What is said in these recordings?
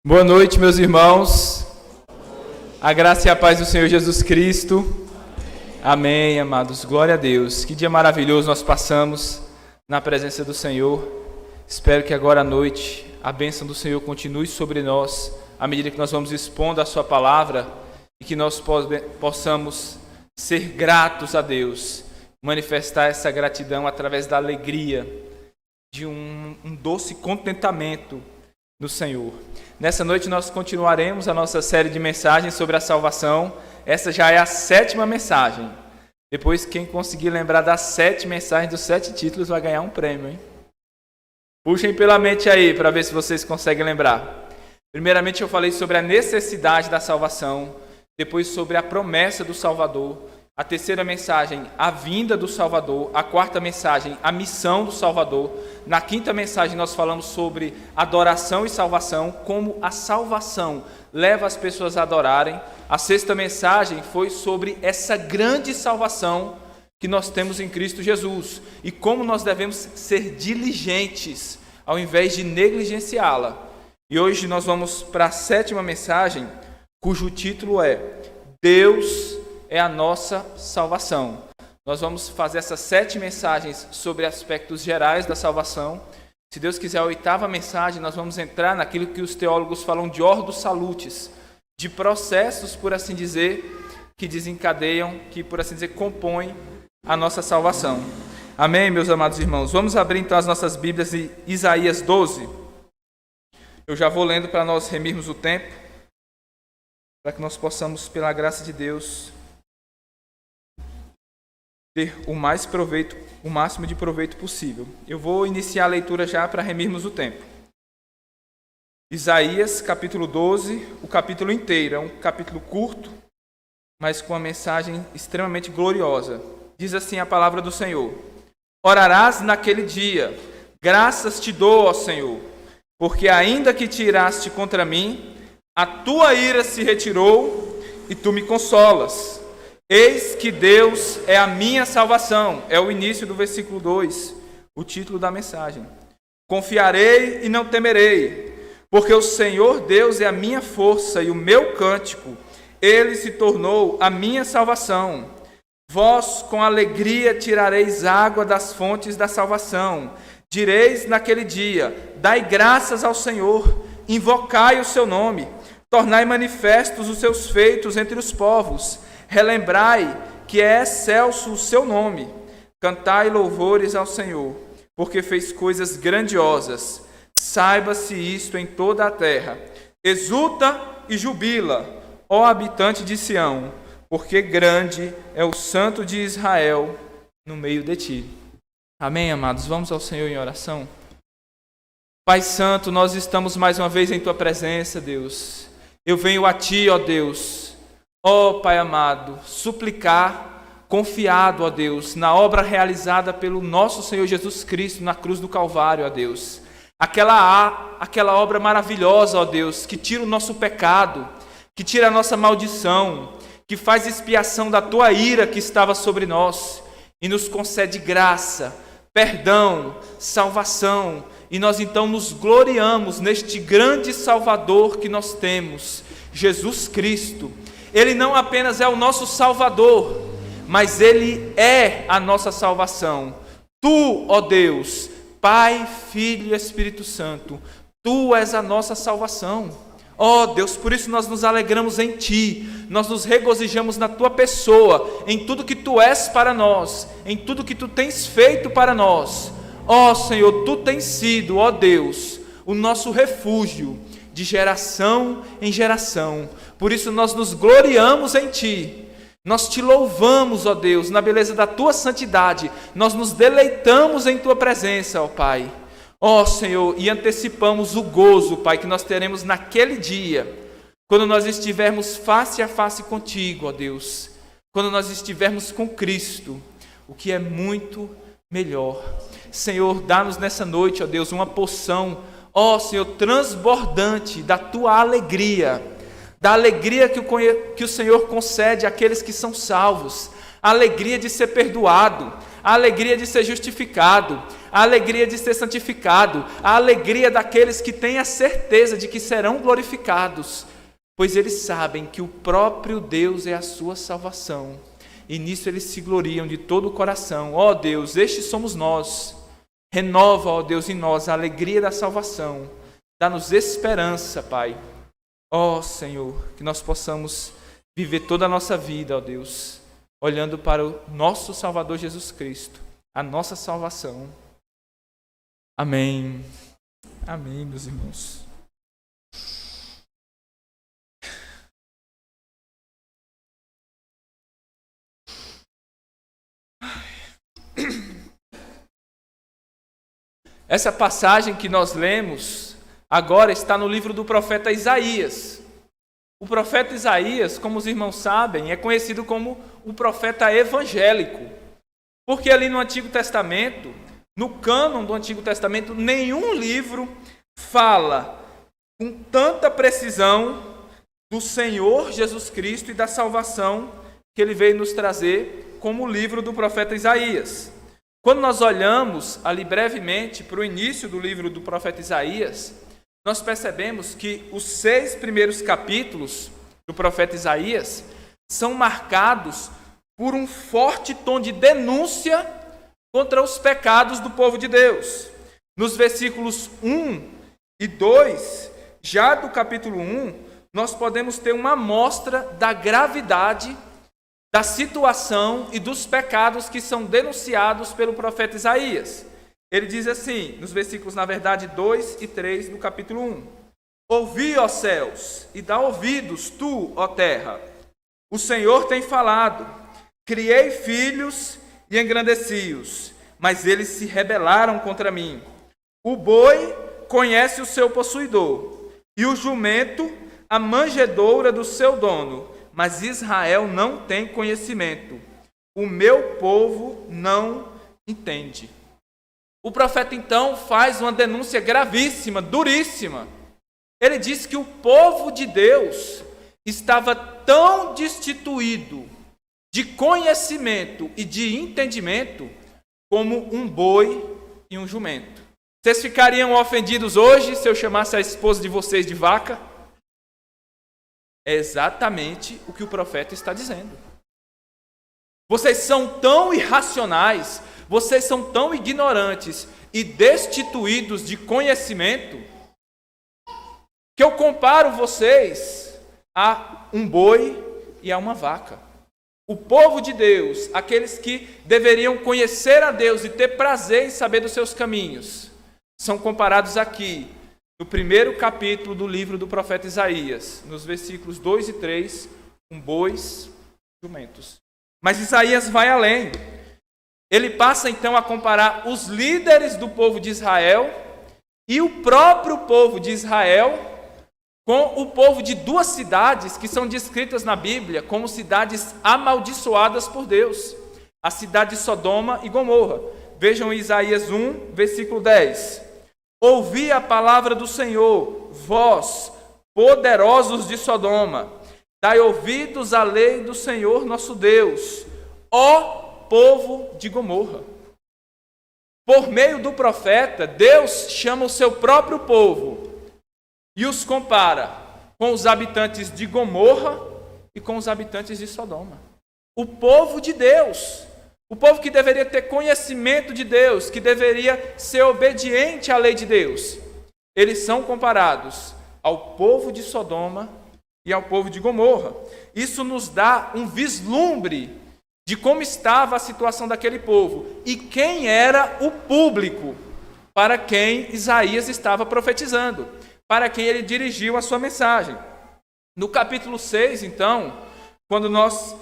Boa noite, meus irmãos. A graça e a paz do Senhor Jesus Cristo. Amém, amados. Glória a Deus. Que dia maravilhoso nós passamos na presença do Senhor. Espero que agora à noite a bênção do Senhor continue sobre nós, à medida que nós vamos expondo a sua palavra e que nós possamos ser gratos a Deus, manifestar essa gratidão através da alegria, de um doce contentamento no Senhor. Nessa noite nós continuaremos a nossa série de mensagens sobre a salvação. Essa já é a 7ª mensagem. Depois, quem conseguir lembrar das 7 mensagens dos 7 títulos vai ganhar um prêmio, hein? Puxem pela mente aí para ver se vocês conseguem lembrar. Primeiramente eu falei sobre a necessidade da salvação, depois sobre a promessa do Salvador, a 3ª mensagem, a vinda do Salvador, a 4ª mensagem, a missão do Salvador. Na 5ª mensagem nós falamos sobre adoração e salvação, como a salvação leva as pessoas a adorarem. A 6ª mensagem foi sobre essa grande salvação que nós temos em Cristo Jesus e como nós devemos ser diligentes ao invés de negligenciá-la. E hoje nós vamos para a 7ª mensagem, cujo título é Deus é a nossa salvação. Nós vamos fazer essas 7 mensagens sobre aspectos gerais da salvação. Se Deus quiser, a 8ª mensagem, nós vamos entrar naquilo que os teólogos falam de ordo salutis, de processos, por assim dizer, que desencadeiam, que, por assim dizer, compõem a nossa salvação. Amém, meus amados irmãos? Vamos abrir então as nossas Bíblias em Isaías 12. Eu já vou lendo para nós remirmos o tempo, para que nós possamos, pela graça de Deus, ter o máximo de proveito possível. Eu vou iniciar a leitura já para remirmos o tempo. Isaías, capítulo 12, o capítulo inteiro. É um capítulo curto, mas com uma mensagem extremamente gloriosa. Diz assim a palavra do Senhor: Orarás naquele dia, graças te dou, ó Senhor, porque ainda que te iraste contra mim, a tua ira se retirou e tu me consolas. Eis que Deus é a minha salvação. É o início do versículo 2, o título da mensagem. Confiarei e não temerei, porque o Senhor Deus é a minha força e o meu cântico. Ele se tornou a minha salvação. Vós com alegria tirareis água das fontes da salvação. Direis naquele dia: dai graças ao Senhor, invocai o seu nome, tornai manifestos os seus feitos entre os povos. Relembrai que é excelso o seu nome. Cantai louvores ao Senhor, porque fez coisas grandiosas. Saiba-se isto em toda a terra. Exulta e jubila, ó habitante de Sião, porque grande é o Santo de Israel no meio de ti. Amém, amados? Vamos ao Senhor em oração. Pai Santo, nós estamos mais uma vez em tua presença, Deus. Eu venho a ti, ó Deus. Ó Pai amado, suplicar, confiado, ó Deus, na obra realizada pelo nosso Senhor Jesus Cristo na cruz do Calvário, ó Deus. Aquela obra maravilhosa, ó Deus, que tira o nosso pecado, que tira a nossa maldição, que faz expiação da tua ira que estava sobre nós e nos concede graça, perdão, salvação. E nós então nos gloriamos neste grande Salvador que nós temos, Jesus Cristo. Ele não apenas é o nosso Salvador, mas Ele é a nossa salvação. Tu, ó Deus, Pai, Filho e Espírito Santo, Tu és a nossa salvação. Ó Deus, por isso nós nos alegramos em Ti, nós nos regozijamos na Tua pessoa, em tudo que Tu és para nós, em tudo que Tu tens feito para nós. Ó Senhor, Tu tens sido, ó Deus, o nosso refúgio de geração em geração. Por isso nós nos gloriamos em Ti, nós Te louvamos, ó Deus, na beleza da Tua santidade, nós nos deleitamos em Tua presença, ó Pai. Ó Senhor, e antecipamos o gozo, Pai, que nós teremos naquele dia, quando nós estivermos face a face contigo, ó Deus, quando nós estivermos com Cristo, o que é muito melhor. Senhor, dá-nos nessa noite, ó Deus, uma porção, ó Senhor, transbordante da Tua alegria, da alegria que o Senhor concede àqueles que são salvos, a alegria de ser perdoado, a alegria de ser justificado, a alegria de ser santificado, a alegria daqueles que têm a certeza de que serão glorificados, pois eles sabem que o próprio Deus é a sua salvação, e nisso eles se gloriam de todo o coração. Ó Deus, estes somos nós. Renova, ó Deus, em nós a alegria da salvação. Dá-nos esperança, Pai. Ó Senhor, que nós possamos viver toda a nossa vida, ó Deus, olhando para o nosso Salvador Jesus Cristo, a nossa salvação. Amém. Amém, meus irmãos. Essa passagem que nós lemos agora está no livro do profeta Isaías. O profeta Isaías, como os irmãos sabem, é conhecido como o profeta evangélico, porque ali no Antigo Testamento, no cânon do Antigo Testamento, nenhum livro fala com tanta precisão do Senhor Jesus Cristo e da salvação que ele veio nos trazer, como o livro do profeta Isaías. Quando nós olhamos ali brevemente para o início do livro do profeta Isaías, nós percebemos que os 6 primeiros capítulos do profeta Isaías são marcados por um forte tom de denúncia contra os pecados do povo de Deus. Nos versículos 1 e 2, já do capítulo 1, nós podemos ter uma amostra da gravidade da situação e dos pecados que são denunciados pelo profeta Isaías. Ele diz assim, nos versículos, na verdade, 2 e 3 do capítulo 1. Ouvi, ó céus, e dá ouvidos, tu, ó terra. O Senhor tem falado. Criei filhos e engrandeci-os, mas eles se rebelaram contra mim. O boi conhece o seu possuidor, e o jumento a manjedoura do seu dono, mas Israel não tem conhecimento. O meu povo não entende. O profeta, então, faz uma denúncia gravíssima, duríssima. Ele diz que o povo de Deus estava tão destituído de conhecimento e de entendimento como um boi e um jumento. Vocês ficariam ofendidos hoje se eu chamasse a esposa de vocês de vaca? É exatamente o que o profeta está dizendo. Vocês são tão irracionais, vocês são tão ignorantes e destituídos de conhecimento, que eu comparo vocês a um boi e a uma vaca. O povo de Deus, aqueles que deveriam conhecer a Deus e ter prazer em saber dos seus caminhos, são comparados aqui, no primeiro capítulo do livro do profeta Isaías, nos versículos 2 e 3, com bois e jumentos. Mas Isaías vai além. Ele passa então a comparar os líderes do povo de Israel e o próprio povo de Israel com o povo de 2 cidades que são descritas na Bíblia como cidades amaldiçoadas por Deus, a cidade de Sodoma e Gomorra. Vejam Isaías 1, versículo 10. Ouvi a palavra do Senhor, vós, poderosos de Sodoma, dai ouvidos à lei do Senhor nosso Deus, ó povo de Gomorra. Por meio do profeta, Deus chama o seu próprio povo e os compara com os habitantes de Gomorra e com os habitantes de Sodoma. O povo de Deus, o povo que deveria ter conhecimento de Deus, que deveria ser obediente à lei de Deus, eles são comparados ao povo de Sodoma e ao povo de Gomorra. Isso nos dá um vislumbre de como estava a situação daquele povo e quem era o público para quem Isaías estava profetizando, para quem ele dirigiu a sua mensagem. No capítulo 6, então, quando nós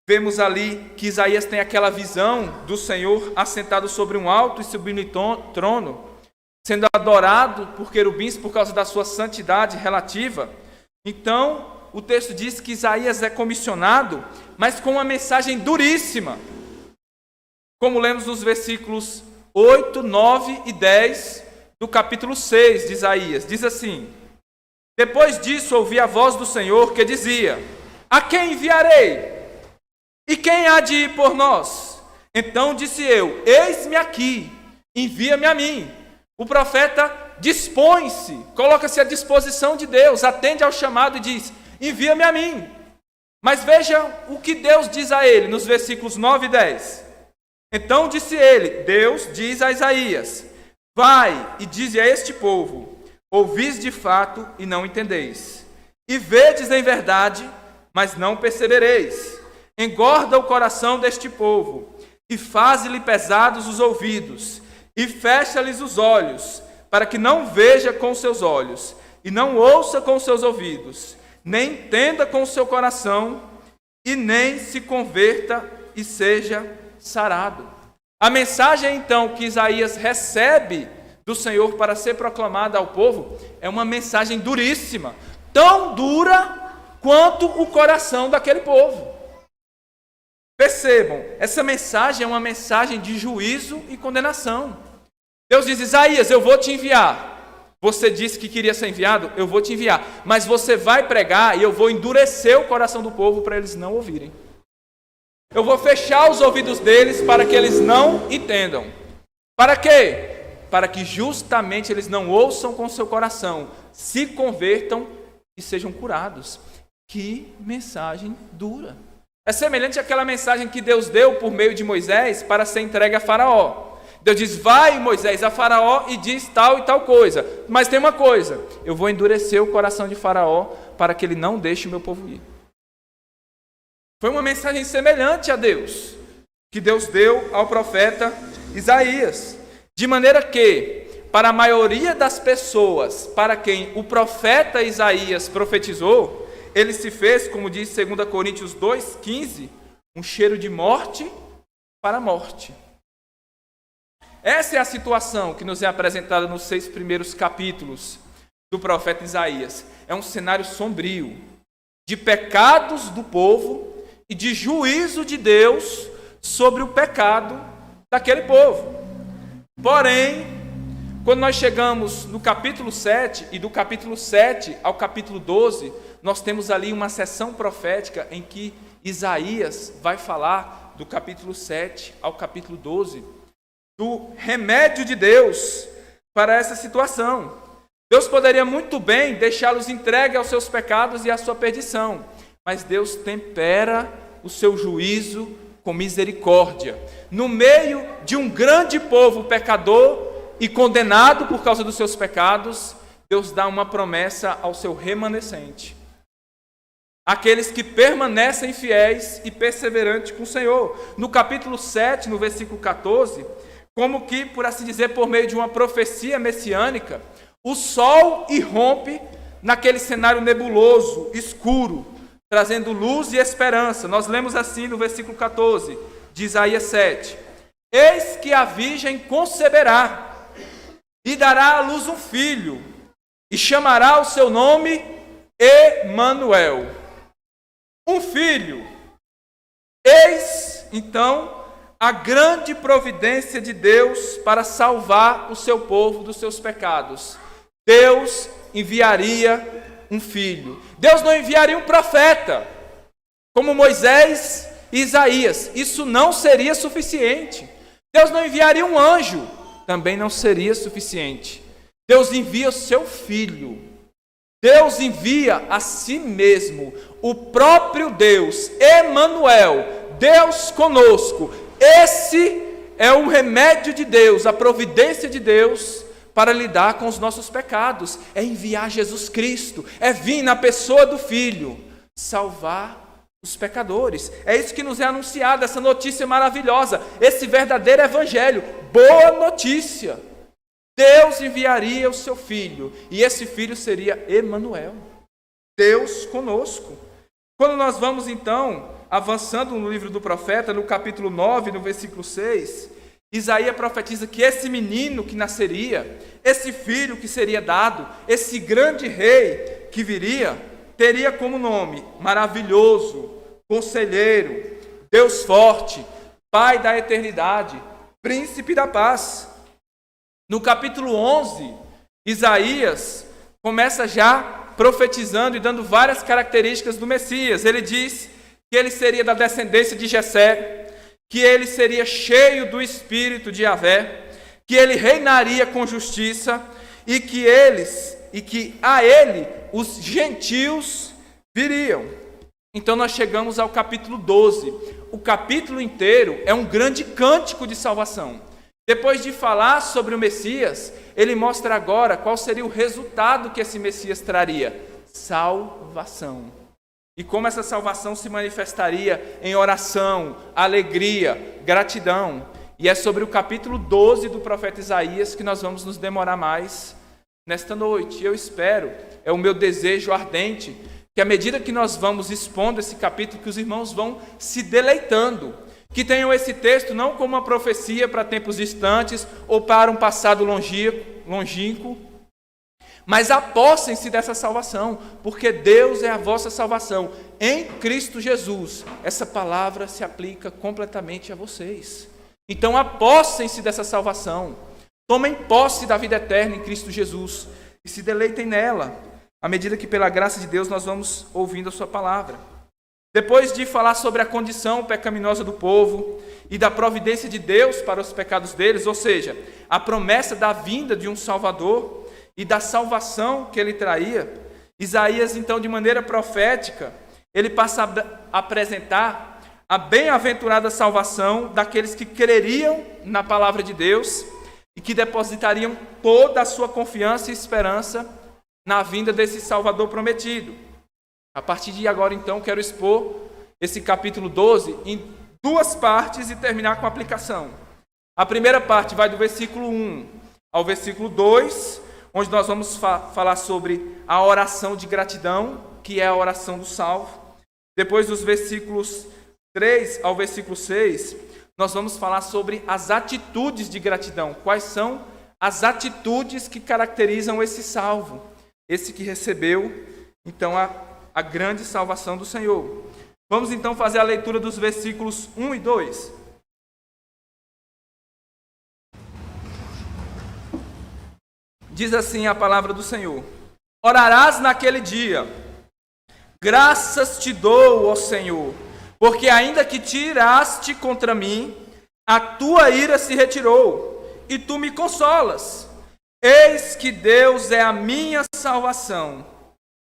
vemos ali que Isaías tem aquela visão do Senhor assentado sobre um alto e sublime trono, sendo adorado por querubins por causa da sua santidade relativa. Então, o texto diz que Isaías é comissionado, mas com uma mensagem duríssima. Como lemos nos versículos 8, 9 e 10 do capítulo 6 de Isaías. Diz assim: depois disso ouvi a voz do Senhor que dizia: a quem enviarei? E quem há de ir por nós? Então disse eu: eis-me aqui, envia-me a mim. O profeta dispõe-se, coloca-se à disposição de Deus, atende ao chamado e diz: envia-me a mim. Mas veja o que Deus diz a ele nos versículos 9 e 10. Então disse ele, Deus diz a Isaías: vai e dize a este povo: ouvis de fato e não entendeis, e vedes em verdade, mas não percebereis. Engorda o coração deste povo, e faze-lhe pesados os ouvidos, e fecha-lhes os olhos, para que não veja com seus olhos, e não ouça com seus ouvidos, nem entenda com o seu coração, e nem se converta e seja sarado. A mensagem então que Isaías recebe do Senhor para ser proclamada ao povo é uma mensagem duríssima, tão dura quanto o coração daquele povo. Percebam, essa mensagem é uma mensagem de juízo e condenação. Deus diz: Isaías, eu vou te enviar. Você disse que queria ser enviado, eu vou te enviar. Mas você vai pregar e eu vou endurecer o coração do povo para eles não ouvirem. Eu vou fechar os ouvidos deles para que eles não entendam. Para quê? Para que justamente eles não ouçam com seu coração, se convertam e sejam curados. Que mensagem dura. É semelhante àquela mensagem que Deus deu por meio de Moisés para ser entregue a Faraó. Deus diz: vai, Moisés, a Faraó e diz tal e tal coisa. Mas tem uma coisa: eu vou endurecer o coração de Faraó para que ele não deixe o meu povo ir. Foi uma mensagem semelhante a Deus, que Deus deu ao profeta Isaías. De maneira que, para a maioria das pessoas para quem o profeta Isaías profetizou, ele se fez, como diz 2 Coríntios 2,15, um cheiro de morte para a morte. Essa é a situação que nos é apresentada nos 6 primeiros capítulos do profeta Isaías. É um cenário sombrio, de pecados do povo e de juízo de Deus sobre o pecado daquele povo. Porém, quando nós chegamos no capítulo 7, e do capítulo 7 ao capítulo 12, nós temos ali uma sessão profética em que Isaías vai falar do capítulo 7 ao capítulo 12, do remédio de Deus para essa situação. Deus poderia muito bem deixá-los entregues aos seus pecados e à sua perdição, mas Deus tempera o seu juízo com misericórdia. No meio de um grande povo pecador e condenado por causa dos seus pecados, Deus dá uma promessa ao seu remanescente. Aqueles que permanecem fiéis e perseverantes com o Senhor. No capítulo 7, no versículo 14, como que, por assim dizer, por meio de uma profecia messiânica, o sol irrompe naquele cenário nebuloso, escuro, trazendo luz e esperança. Nós lemos assim no versículo 14 de Isaías 7. Eis que a virgem conceberá e dará à luz um filho, e chamará o seu nome Emanuel. Um filho. Eis, então, a grande providência de Deus para salvar o seu povo dos seus pecados. Deus enviaria um filho. Deus não enviaria um profeta, como Moisés e Isaías. Isso não seria suficiente. Deus não enviaria um anjo. Também não seria suficiente. Deus envia o seu filho. Deus envia a si mesmo, o próprio Deus, Emanuel, Deus conosco. Esse é o remédio de Deus, a providência de Deus para lidar com os nossos pecados. É enviar Jesus Cristo, é vir na pessoa do Filho, salvar os pecadores. É isso que nos é anunciado, essa notícia maravilhosa, esse verdadeiro evangelho, boa notícia. Deus enviaria o seu Filho, e esse Filho seria Emanuel, Deus conosco. Quando nós vamos então avançando no livro do profeta, no capítulo 9, no versículo 6, Isaías profetiza que esse menino que nasceria, esse filho que seria dado, esse grande rei que viria, teria como nome Maravilhoso, Conselheiro, Deus Forte, Pai da Eternidade, Príncipe da Paz. No capítulo 11, Isaías começa já profetizando e dando várias características do Messias. Ele diz que ele seria da descendência de Jessé, que ele seria cheio do Espírito de Yahvé, que ele reinaria com justiça e que a ele os gentios viriam. Então nós chegamos ao capítulo 12. O capítulo inteiro é um grande cântico de salvação. Depois de falar sobre o Messias, ele mostra agora qual seria o resultado que esse Messias traria: salvação. E como essa salvação se manifestaria em oração, alegria, gratidão. E é sobre o capítulo 12 do profeta Isaías que nós vamos nos demorar mais nesta noite. E eu espero, é o meu desejo ardente, que à medida que nós vamos expondo esse capítulo, que os irmãos vão se deleitando, que tenham esse texto não como uma profecia para tempos distantes ou para um passado longínquo, mas apossem-se dessa salvação, porque Deus é a vossa salvação. Em Cristo Jesus, essa palavra se aplica completamente a vocês. Então apossem-se dessa salvação, tomem posse da vida eterna em Cristo Jesus e se deleitem nela, à medida que pela graça de Deus nós vamos ouvindo a sua palavra. Depois de falar sobre a condição pecaminosa do povo e da providência de Deus para os pecados deles, ou seja, a promessa da vinda de um Salvador e da salvação que ele traria, Isaías, então, de maneira profética, ele passa a apresentar a bem-aventurada salvação daqueles que creriam na palavra de Deus e que depositariam toda a sua confiança e esperança na vinda desse Salvador prometido. A partir de agora, então, quero expor esse capítulo 12 em duas partes e terminar com a aplicação. A primeira parte vai do versículo 1 ao versículo 2, onde nós vamos falar sobre a oração de gratidão, que é a oração do salvo. Depois dos versículos 3 ao versículo 6, nós vamos falar sobre as atitudes de gratidão. Quais são as atitudes que caracterizam esse salvo, esse que recebeu, então, a grande salvação do Senhor. Vamos então fazer a leitura dos versículos 1 e 2. Diz assim a palavra do Senhor: orarás naquele dia, graças te dou, ó Senhor, porque ainda que te iraste contra mim, a tua ira se retirou, e tu me consolas. Eis que Deus é a minha salvação.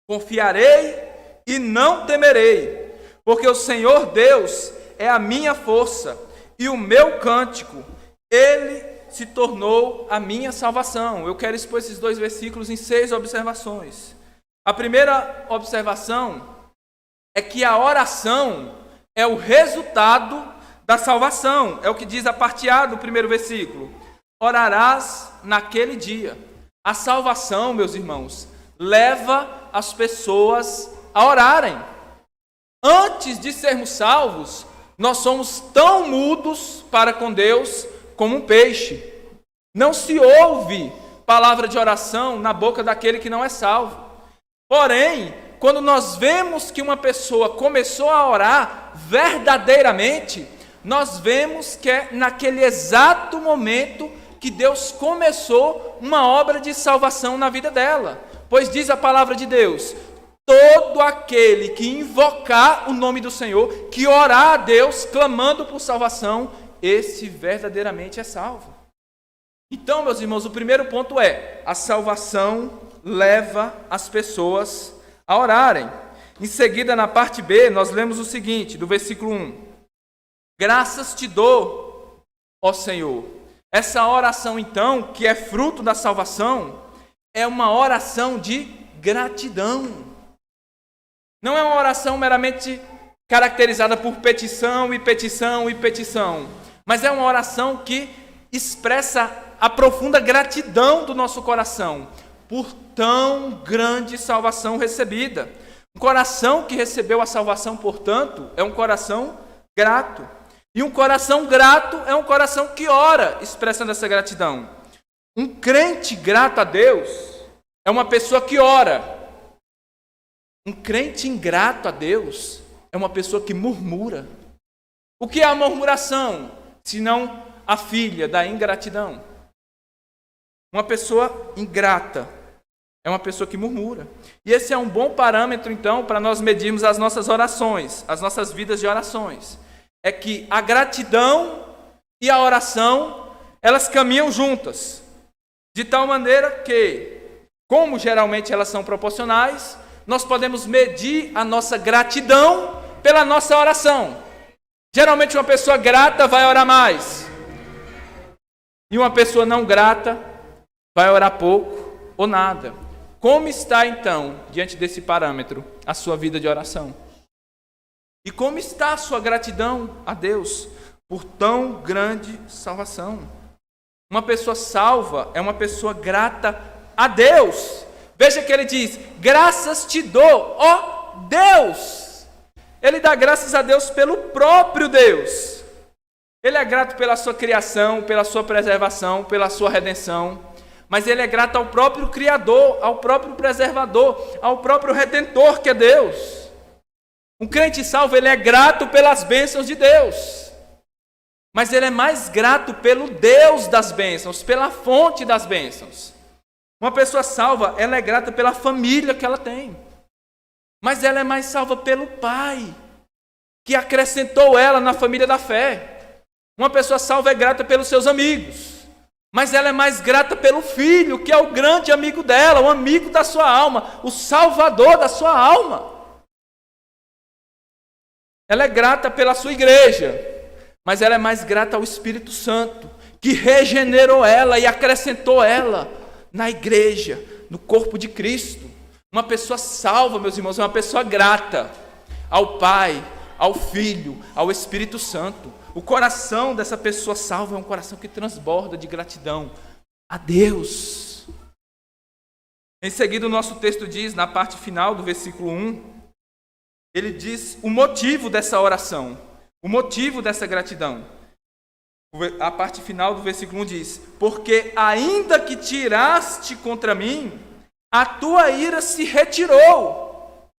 Confiarei e não temerei, porque o Senhor Deus é a minha força e o meu cântico. Ele se tornou a minha salvação. Eu quero expor esses dois versículos em 6 observações. A primeira observação é que a oração é o resultado da salvação. É o que diz a parte A do primeiro versículo. Orarás naquele dia. A salvação, meus irmãos, leva as pessoas a orarem. Antes de sermos salvos, nós somos tão mudos para com Deus como um peixe. Não se ouve palavra de oração na boca daquele que não é salvo. Porém, quando nós vemos que uma pessoa começou a orar verdadeiramente, nós vemos que é naquele exato momento que Deus começou uma obra de salvação na vida dela. Pois diz a palavra de Deus: todo aquele que invocar o nome do Senhor, que orar a Deus clamando por salvação, esse verdadeiramente é salvo. Então, meus irmãos, o primeiro ponto é: a salvação leva as pessoas a orarem. Em seguida, na parte B, nós lemos o seguinte, do versículo 1: graças te dou, ó Senhor. Essa oração, então, que é fruto da salvação, é uma oração de gratidão. Não é uma oração meramente caracterizada por petição e petição e petição, mas é uma oração que expressa a profunda gratidão do nosso coração por tão grande salvação recebida. Um coração que recebeu a salvação, portanto, é um coração grato. E um coração grato é um coração que ora, expressando essa gratidão. Um crente grato a Deus é uma pessoa que ora. Um crente ingrato a Deus é uma pessoa que murmura. O que é a murmuração, senão a filha da ingratidão? Uma pessoa ingrata é uma pessoa que murmura. E esse é um bom parâmetro, então, para nós medirmos as nossas orações, as nossas vidas de orações. é que a gratidão e a oração, elas caminham juntas. De tal maneira que, como geralmente elas são proporcionais, nós podemos medir a nossa gratidão pela nossa oração. Geralmente uma pessoa grata vai orar mais. E uma pessoa não grata vai orar pouco ou nada. Como está então, diante desse parâmetro, a sua vida de oração? E como está a sua gratidão a Deus por tão grande salvação? Uma pessoa salva é uma pessoa grata a Deus. Veja que ele diz: graças te dou, ó Deus. Ele dá graças a Deus pelo próprio Deus. Ele é grato pela sua criação, pela sua preservação, pela sua redenção. Mas ele é grato ao próprio Criador, ao próprio preservador, ao próprio Redentor que é Deus. Um crente salvo, ele é grato pelas bênçãos de Deus. Mas ele é mais grato pelo Deus das bênçãos, pela fonte das bênçãos. Uma pessoa salva, ela é grata pela família que ela tem. Mas ela é mais salva pelo Pai, que acrescentou ela na família da fé. Uma pessoa salva é grata pelos seus amigos. Mas ela é mais grata pelo Filho, que é o grande amigo dela, o amigo da sua alma, o Salvador da sua alma. Ela é grata pela sua igreja, mas ela é mais grata ao Espírito Santo, que regenerou ela e acrescentou ela na igreja, no corpo de Cristo. Uma pessoa salva, meus irmãos, é uma pessoa grata ao Pai, ao Filho, ao Espírito Santo. O coração dessa pessoa salva é um coração que transborda de gratidão a Deus. Em seguida, o nosso texto diz, na parte final do versículo 1, ele diz o motivo dessa oração, o motivo dessa gratidão. A parte final do versículo 1 diz: porque ainda que tiraste contra mim, a tua ira se retirou,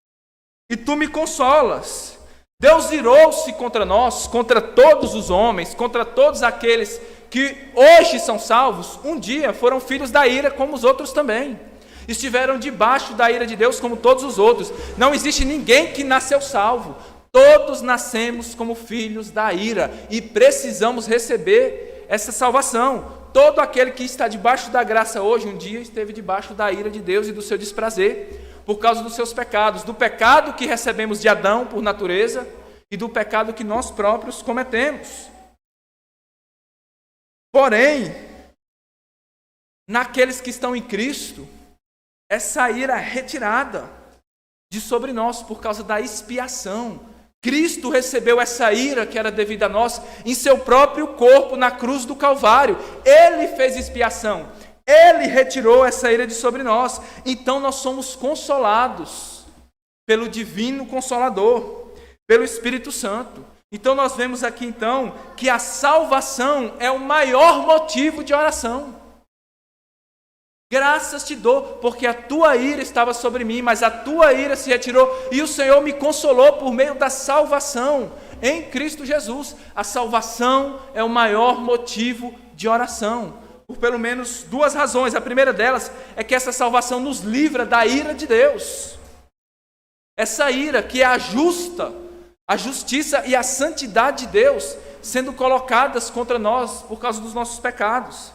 e tu me consolas. Deus irou-se contra nós, contra todos os homens, contra todos aqueles que hoje são salvos, um dia foram filhos da ira como os outros também. Estiveram debaixo da ira de Deus como todos os outros. Não existe ninguém que nasceu salvo. Todos nascemos como filhos da ira e precisamos receber essa salvação. Todo aquele que está debaixo da graça hoje, um dia esteve debaixo da ira de Deus e do seu desprazer, por causa dos seus pecados, do pecado que recebemos de Adão por natureza e do pecado que nós próprios cometemos. Porém, naqueles que estão em Cristo, essa ira é retirada de sobre nós por causa da expiação. Cristo recebeu essa ira que era devida a nós em seu próprio corpo na cruz do Calvário. Ele fez expiação. Ele retirou essa ira de sobre nós. Então nós somos consolados pelo divino Consolador, pelo Espírito Santo. Então nós vemos aqui então que a salvação é o maior motivo de oração. Graças te dou, porque a tua ira estava sobre mim, mas a tua ira se retirou e o Senhor me consolou por meio da salvação em Cristo Jesus. A salvação é o maior motivo de oração, por pelo menos duas razões. A primeira delas é que essa salvação nos livra da ira de Deus. Essa ira que é a justiça e a santidade de Deus sendo colocadas contra nós por causa dos nossos pecados.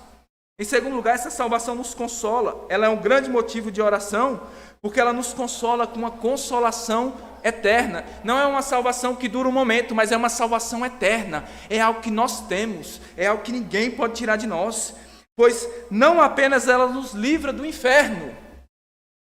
Em segundo lugar, essa salvação nos consola. Ela é um grande motivo de oração, porque ela nos consola com uma consolação eterna. Não é uma salvação que dura um momento, mas é uma salvação eterna. É algo que nós temos, é algo que ninguém pode tirar de nós. Pois não apenas ela nos livra do inferno,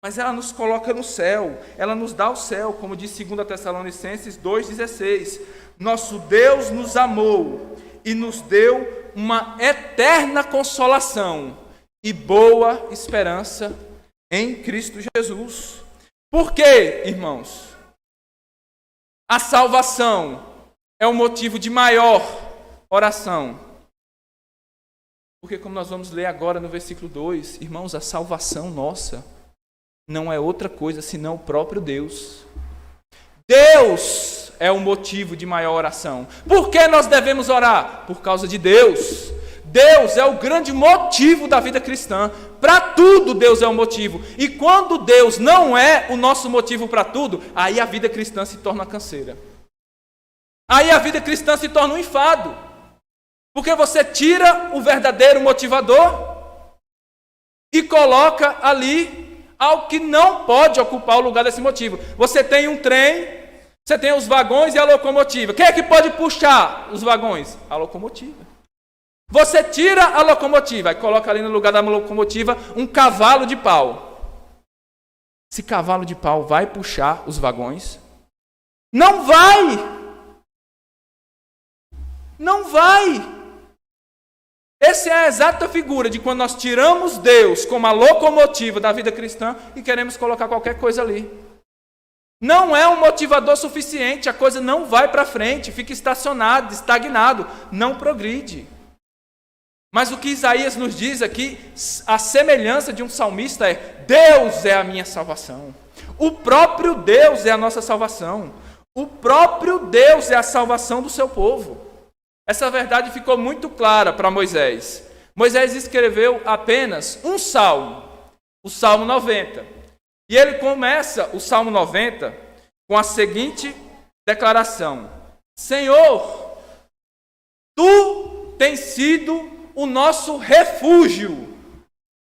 mas ela nos coloca no céu, ela nos dá o céu, como diz 2 Tessalonicenses 2,16. Nosso Deus nos amou e nos deu uma eterna consolação e boa esperança em Cristo Jesus. Por quê, irmãos? A salvação é o motivo de maior oração. Porque, como nós vamos ler agora no versículo 2, irmãos, a salvação nossa não é outra coisa senão o próprio Deus. Deus é o motivo de maior oração. Por que nós devemos orar? Por causa de Deus. Deus é o grande motivo da vida cristã. Para tudo Deus é o motivo. E quando Deus não é o nosso motivo para tudo, aí a vida cristã se torna canseira. Aí a vida cristã se torna um enfado, porque você tira o verdadeiro motivador e coloca ali algo que não pode ocupar o lugar desse motivo. Você tem um trem, você tem os vagões e a locomotiva. Quem é que pode puxar os vagões? A locomotiva. Você tira a locomotiva e coloca ali no lugar da locomotiva um cavalo de pau. Esse cavalo de pau vai puxar os vagões? Não vai! Não vai! Essa é a exata figura de quando nós tiramos Deus como a locomotiva da vida cristã e queremos colocar qualquer coisa ali. Não é um motivador suficiente, a coisa não vai para frente, fica estacionado, estagnado, não progride. Mas o que Isaías nos diz aqui, a semelhança de um salmista é: Deus é a minha salvação. O próprio Deus é a nossa salvação. O próprio Deus é a salvação do seu povo. Essa verdade ficou muito clara para Moisés. Moisés escreveu apenas um salmo, o Salmo 90. E ele começa o Salmo 90 com a seguinte declaração: Senhor, Tu tens sido o nosso refúgio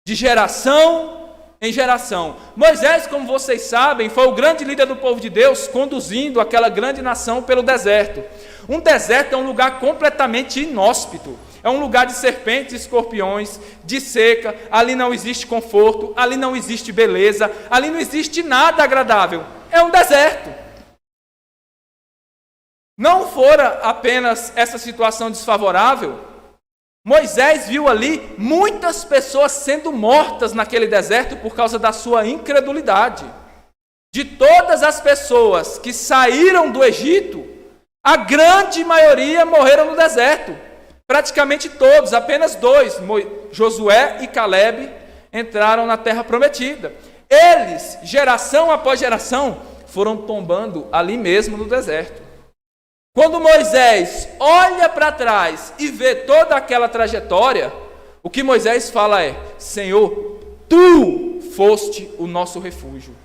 de geração em geração. Moisés, como vocês sabem, foi o grande líder do povo de Deus, conduzindo aquela grande nação pelo deserto. Um deserto é um lugar completamente inóspito. É um lugar de serpentes e escorpiões, de seca. Ali não existe conforto, ali não existe beleza, ali não existe nada agradável. É um deserto. Não fora apenas essa situação desfavorável, Moisés viu ali muitas pessoas sendo mortas naquele deserto por causa da sua incredulidade. De todas as pessoas que saíram do Egito, a grande maioria morreram no deserto. Praticamente todos, apenas 2, Josué e Caleb, entraram na terra prometida. Eles, geração após geração, foram tombando ali mesmo no deserto. Quando Moisés olha para trás e vê toda aquela trajetória, o que Moisés fala é: Senhor, Tu foste o nosso refúgio.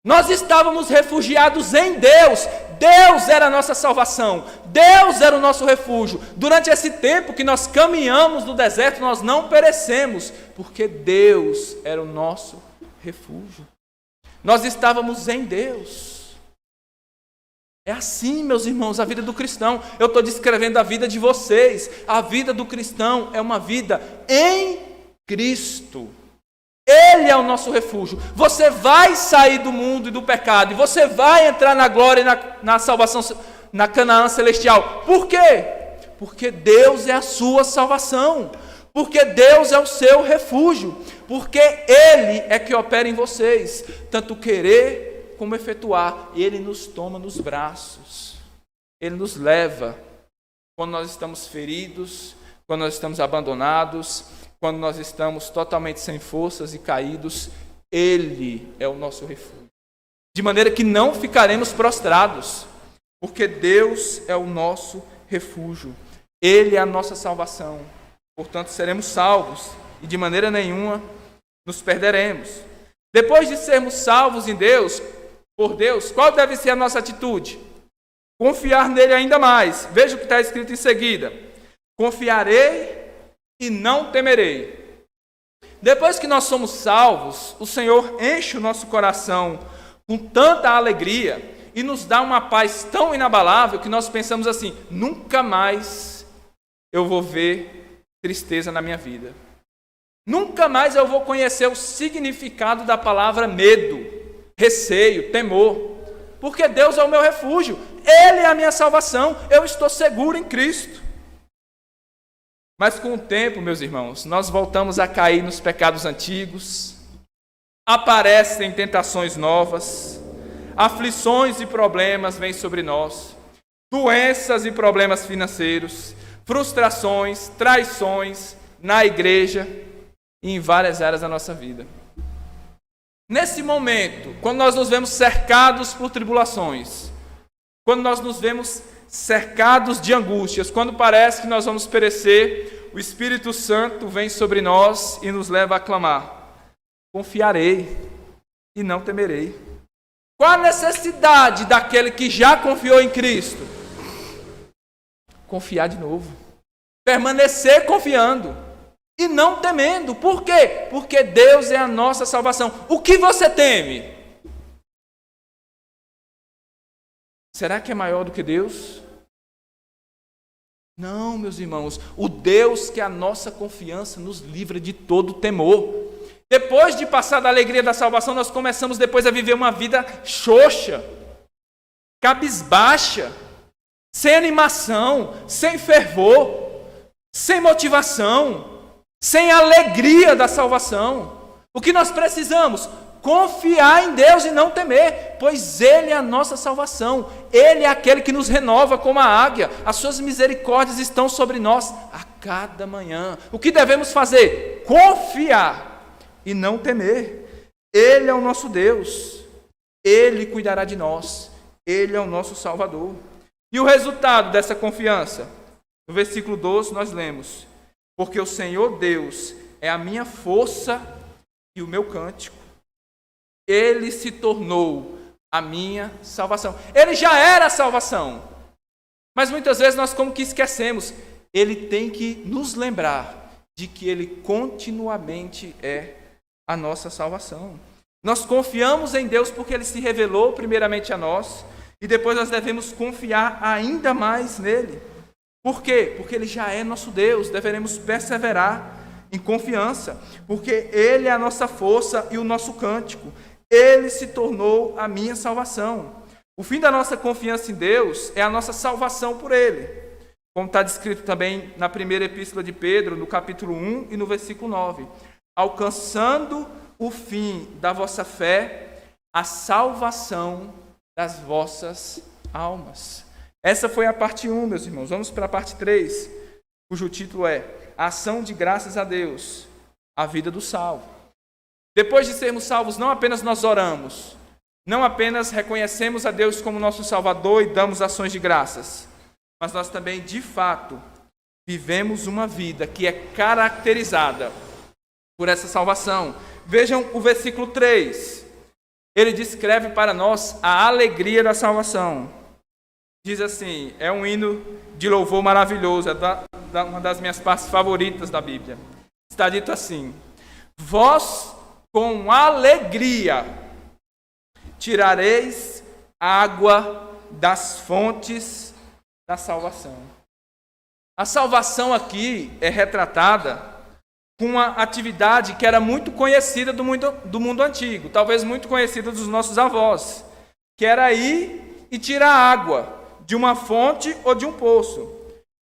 Nós estávamos refugiados em Deus. Deus era a nossa salvação. Deus era o nosso refúgio. Durante esse tempo que nós caminhamos no deserto, nós não perecemos, porque Deus era o nosso refúgio. Nós estávamos em Deus. É assim, meus irmãos, a vida do cristão. Eu estou descrevendo a vida de vocês. A vida do cristão é uma vida em Cristo. Ele é o nosso refúgio. Você vai sair do mundo e do pecado, e você vai entrar na glória e na salvação, na Canaã celestial. Por quê? Porque Deus é a sua salvação. Porque Deus é o seu refúgio. Porque Ele é que opera em vocês, tanto querer como efetuar. Ele nos toma nos braços. Ele nos leva quando nós estamos feridos, quando nós estamos abandonados, quando nós estamos totalmente sem forças e caídos. Ele é o nosso refúgio. De maneira que não ficaremos prostrados, porque Deus é o nosso refúgio. Ele é a nossa salvação. Portanto, seremos salvos e de maneira nenhuma nos perderemos. Depois de sermos salvos em Deus, por Deus, qual deve ser a nossa atitude? Confiar nele ainda mais. Veja o que está escrito em seguida: confiarei e não temerei. Depois que nós somos salvos, o Senhor enche o nosso coração com tanta alegria e nos dá uma paz tão inabalável que nós pensamos assim: nunca mais eu vou ver tristeza na minha vida. Nunca mais eu vou conhecer o significado da palavra medo, receio, temor, porque Deus é o meu refúgio, Ele é a minha salvação, eu estou seguro em Cristo. Mas com o tempo, meus irmãos, nós voltamos a cair nos pecados antigos, aparecem tentações novas, aflições e problemas vêm sobre nós, doenças e problemas financeiros, frustrações, traições na igreja e em várias áreas da nossa vida. Nesse momento, quando nós nos vemos cercados por tribulações, quando nós nos vemos cercados de angústias, quando parece que nós vamos perecer, o Espírito Santo vem sobre nós e nos leva a clamar: confiarei e não temerei. Qual a necessidade daquele que já confiou em Cristo? confiar de novo. Permanecer confiando e não temendo. Por quê? Porque Deus é a nossa salvação. O que você teme? Será que é maior do que Deus? Não, meus irmãos. O Deus que é a nossa confiança nos livra de todo temor. Depois de passar da alegria da salvação, nós começamos depois a viver uma vida xoxa, cabisbaixa, sem animação, sem fervor, sem motivação, sem alegria da salvação. O que nós precisamos? Confiar em Deus e não temer, pois Ele é a nossa salvação. Ele é aquele que nos renova como a águia. As suas misericórdias estão sobre nós a cada manhã. O que devemos fazer? Confiar e não temer. Ele é o nosso Deus. Ele cuidará de nós. Ele é o nosso Salvador. E o resultado dessa confiança? No versículo 12 nós lemos: porque o Senhor Deus é a minha força e o meu cântico. Ele se tornou a minha salvação. Ele já era a salvação. Mas muitas vezes nós como que esquecemos. Ele tem que nos lembrar de que Ele continuamente é a nossa salvação. Nós confiamos em Deus porque Ele se revelou primeiramente a nós. E depois nós devemos confiar ainda mais nele. Por quê? Porque Ele já é nosso Deus. Deveremos perseverar em confiança. Porque Ele é a nossa força e o nosso cântico. Ele se tornou a minha salvação. O fim da nossa confiança em Deus é a nossa salvação por Ele. Como está descrito também na primeira epístola de Pedro, no capítulo 1 e no versículo 9. Alcançando o fim da vossa fé, a salvação das vossas almas. Essa foi a parte 1, meus irmãos. Vamos para a parte 3, cujo título é a ação de graças a Deus, a vida do salvo. Depois de sermos salvos, não apenas nós oramos, não apenas reconhecemos a Deus como nosso Salvador e damos ações de graças, mas nós também, de fato, vivemos uma vida que é caracterizada por essa salvação. Vejam o versículo 3. Ele descreve para nós a alegria da salvação. Diz assim, é um hino de louvor maravilhoso, é uma das minhas partes favoritas da Bíblia. Está dito assim: vós com alegria tirareis água das fontes da salvação. A salvação aqui é retratada com uma atividade que era muito conhecida do mundo antigo, talvez muito conhecida dos nossos avós, que era ir e tirar água de uma fonte ou de um poço.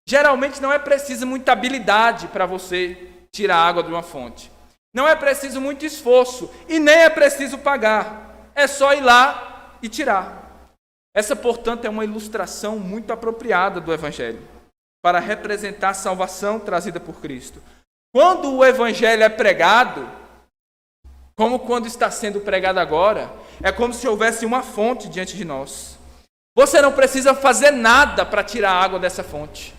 Geralmente não é preciso muita habilidade para você tirar água de uma fonte. Não é preciso muito esforço e nem é preciso pagar. É só ir lá e tirar. Essa, portanto, é uma ilustração muito apropriada do Evangelho para representar a salvação trazida por Cristo. Quando o Evangelho é pregado, como quando está sendo pregado agora, é como se houvesse uma fonte diante de nós. Você não precisa fazer nada para tirar a água dessa fonte.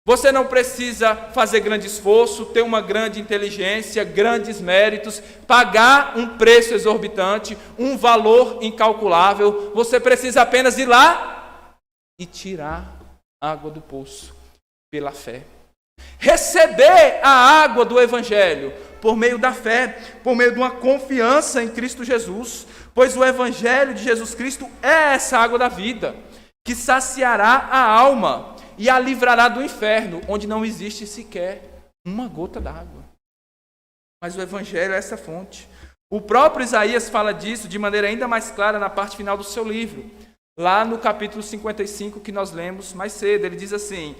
Você não precisa fazer grande esforço, ter uma grande inteligência, grandes méritos, pagar um preço exorbitante, um valor incalculável. Você precisa apenas ir lá e tirar a água do poço pela fé. Receber a água do Evangelho por meio da fé, por meio de uma confiança em Cristo Jesus, pois o Evangelho de Jesus Cristo é essa água da vida, que saciará a alma e a livrará do inferno, onde não existe sequer uma gota d'água. Mas o Evangelho é essa fonte. O próprio Isaías fala disso de maneira ainda mais clara na parte final do seu livro, lá no capítulo 55 que nós lemos mais cedo. Ele diz assim: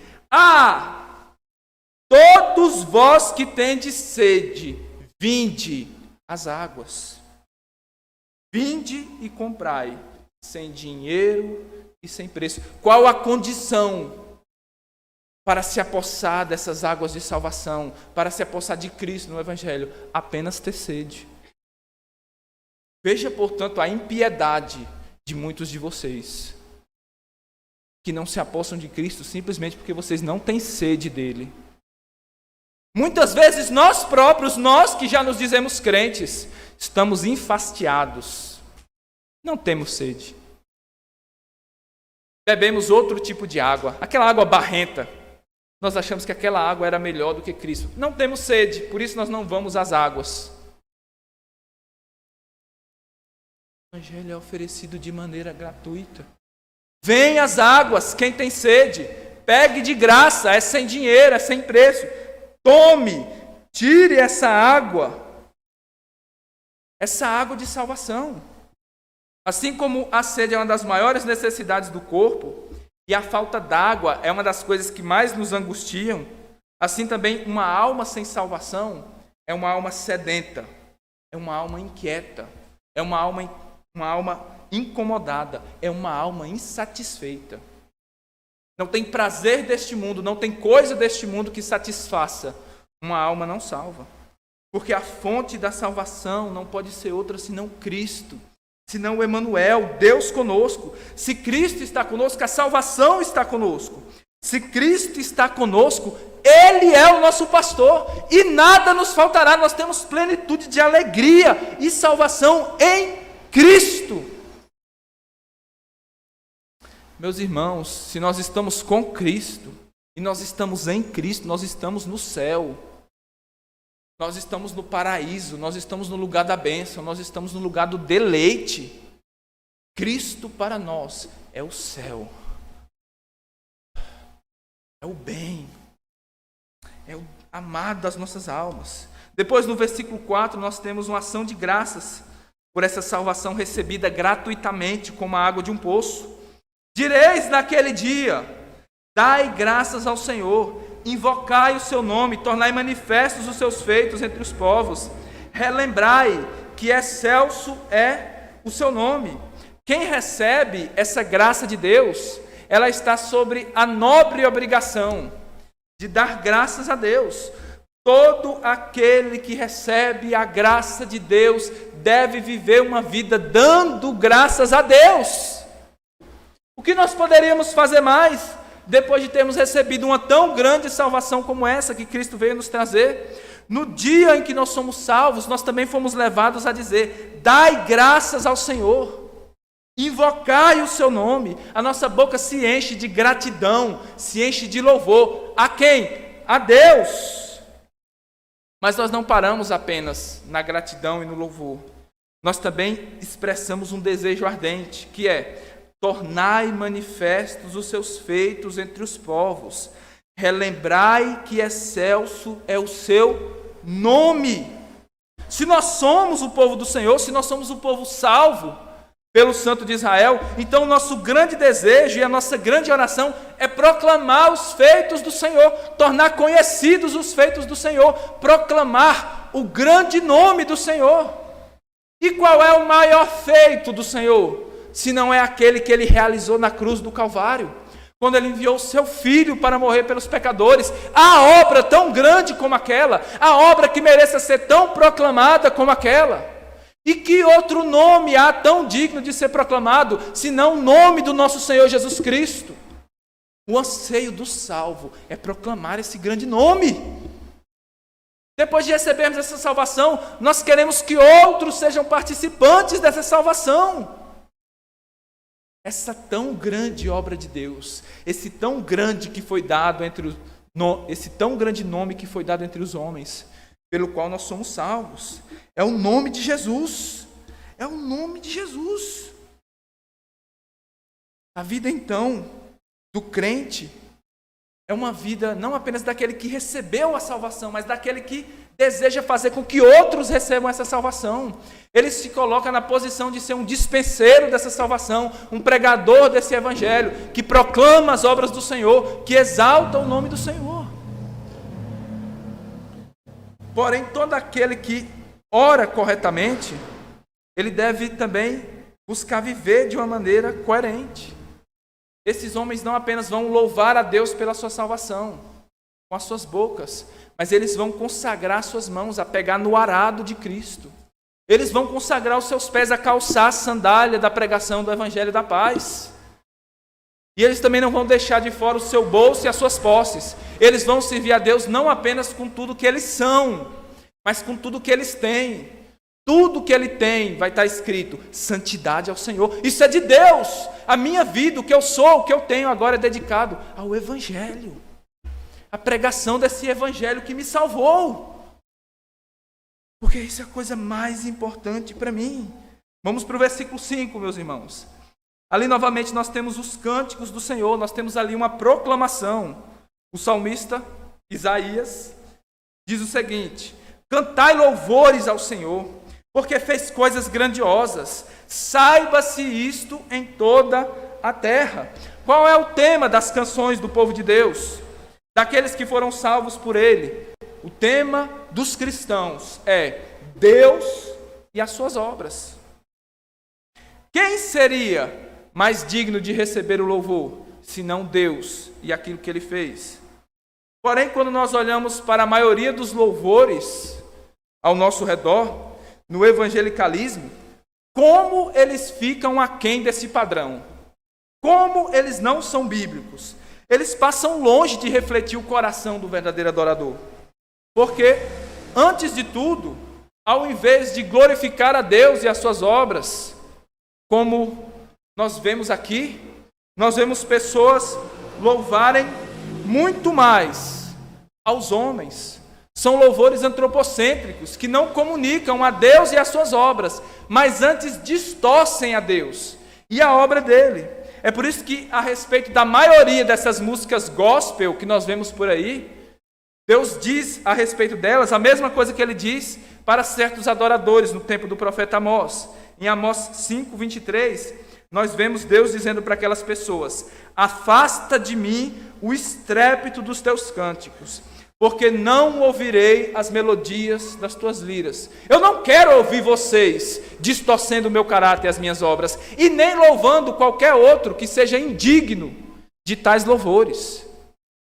todos vós que tendes sede, vinde às águas. Vinde e comprai, sem dinheiro e sem preço. Qual a condição para se apossar dessas águas de salvação, para se apossar de Cristo no Evangelho? Apenas ter sede. Veja, portanto, a impiedade de muitos de vocês, que não se apossam de Cristo simplesmente porque vocês não têm sede dele. Muitas vezes nós próprios, nós que já nos dizemos crentes, estamos enfastiados, não temos sede. Bebemos outro tipo de água, aquela água barrenta, nós achamos que aquela água era melhor do que Cristo. Não temos sede, por isso nós não vamos às águas. O Evangelho é oferecido de maneira gratuita. Vem às águas, quem tem sede, pegue de graça, é sem dinheiro, é sem preço. Tome, tire essa água de salvação. Assim como a sede é uma das maiores necessidades do corpo, e a falta d'água é uma das coisas que mais nos angustiam, assim também uma alma sem salvação é uma alma sedenta, é uma alma inquieta, é uma alma incomodada, é uma alma insatisfeita. Não tem prazer deste mundo, não tem coisa deste mundo que satisfaça uma alma não salva. Porque a fonte da salvação não pode ser outra senão Cristo, senão o Emanuel, Deus conosco. Se Cristo está conosco, a salvação está conosco. Se Cristo está conosco, Ele é o nosso pastor e nada nos faltará. Nós temos plenitude de alegria e salvação em Cristo. Meus irmãos, se nós estamos com Cristo e nós estamos em Cristo, nós estamos no céu. Nós estamos no paraíso, nós estamos no lugar da bênção, nós estamos no lugar do deleite. Cristo para nós é o céu, é o bem, é o amado das nossas almas. Depois, no versículo 4, nós temos uma ação de graças por essa salvação recebida gratuitamente, como a água de um poço. Direis naquele dia: dai graças ao Senhor, invocai o seu nome, tornai manifestos os seus feitos entre os povos. Relembrai que excelso é o seu nome. Quem recebe essa graça de Deus, ela está sobre a nobre obrigação de dar graças a Deus. Todo aquele que recebe a graça de Deus deve viver uma vida dando graças a Deus. O que nós poderíamos fazer mais depois de termos recebido uma tão grande salvação como essa que Cristo veio nos trazer? No dia em que nós somos salvos, nós também fomos levados a dizer: dai graças ao Senhor, invocai o seu nome. A nossa boca se enche de gratidão, se enche de louvor. A quem? A Deus. Mas nós não paramos apenas na gratidão e no louvor. Nós também expressamos um desejo ardente, que é: tornai manifestos os seus feitos entre os povos. Relembrai que excelso é o seu nome. Se nós somos o povo do Senhor, se nós somos o povo salvo pelo Santo de Israel, então o nosso grande desejo e a nossa grande oração é proclamar os feitos do Senhor, tornar conhecidos os feitos do Senhor, proclamar o grande nome do Senhor. E qual é o maior feito do Senhor, se não é aquele que Ele realizou na cruz do Calvário, quando Ele enviou o seu Filho para morrer pelos pecadores? A obra tão grande como aquela, a obra que mereça ser tão proclamada como aquela. E que outro nome há tão digno de ser proclamado, senão o nome do nosso Senhor Jesus Cristo? O anseio do salvo é proclamar esse grande nome. Depois de recebermos essa salvação, nós queremos que outros sejam participantes dessa salvação. Essa tão grande obra de Deus, esse tão grande que foi dado esse tão grande nome que foi dado entre os homens, pelo qual nós somos salvos, é o nome de Jesus. É o nome de Jesus. A vida, então, do crente é uma vida não apenas daquele que recebeu a salvação, mas daquele que deseja fazer com que outros recebam essa salvação. Ele se coloca na posição de ser um dispenseiro dessa salvação, um pregador desse evangelho, que proclama as obras do Senhor, que exalta o nome do Senhor. Porém, todo aquele que ora corretamente, ele deve também buscar viver de uma maneira coerente. Esses homens não apenas vão louvar a Deus pela sua salvação, com as suas bocas, mas eles vão consagrar suas mãos a pegar no arado de Cristo. Eles vão consagrar os seus pés a calçar a sandália da pregação do Evangelho da Paz. E eles também não vão deixar de fora o seu bolso e as suas posses. Eles vão servir a Deus não apenas com tudo que eles são, mas com tudo que eles têm. Tudo que ele tem vai estar escrito: santidade ao Senhor. Isso é de Deus. A minha vida, o que eu sou, o que eu tenho agora é dedicado ao Evangelho. a pregação desse evangelho que me salvou. Porque isso é a coisa mais importante para mim. Vamos para o versículo 5, meus irmãos. Ali novamente nós temos os cânticos do Senhor, nós temos ali uma proclamação. O salmista Isaías diz o seguinte: cantai louvores ao Senhor, porque fez coisas grandiosas. Saiba-se isto em toda a terra. Qual é o tema das canções do povo de Deus? Daqueles que foram salvos por Ele. O tema dos cristãos é Deus e as suas obras. Quem seria mais digno de receber o louvor, senão Deus e aquilo que Ele fez? Porém, quando nós olhamos para a maioria dos louvores ao nosso redor, no evangelicalismo, como eles ficam aquém desse padrão? Como eles não são bíblicos? Eles passam longe de refletir o coração do verdadeiro adorador. Porque, antes de tudo, ao invés de glorificar a Deus e as suas obras, como nós vemos aqui, nós vemos pessoas louvarem muito mais aos homens. São louvores antropocêntricos, que não comunicam a Deus e as suas obras, mas antes distorcem a Deus e a obra dele. É por isso que, a respeito da maioria dessas músicas gospel que nós vemos por aí, Deus diz a respeito delas a mesma coisa que Ele diz para certos adoradores no tempo do profeta Amós. Em Amós 5, 23, nós vemos Deus dizendo para aquelas pessoas: afasta de mim o estrépito dos teus cânticos, porque não ouvirei as melodias das tuas liras. Eu não quero ouvir vocês distorcendo o meu caráter e as minhas obras, e nem louvando qualquer outro que seja indigno de tais louvores.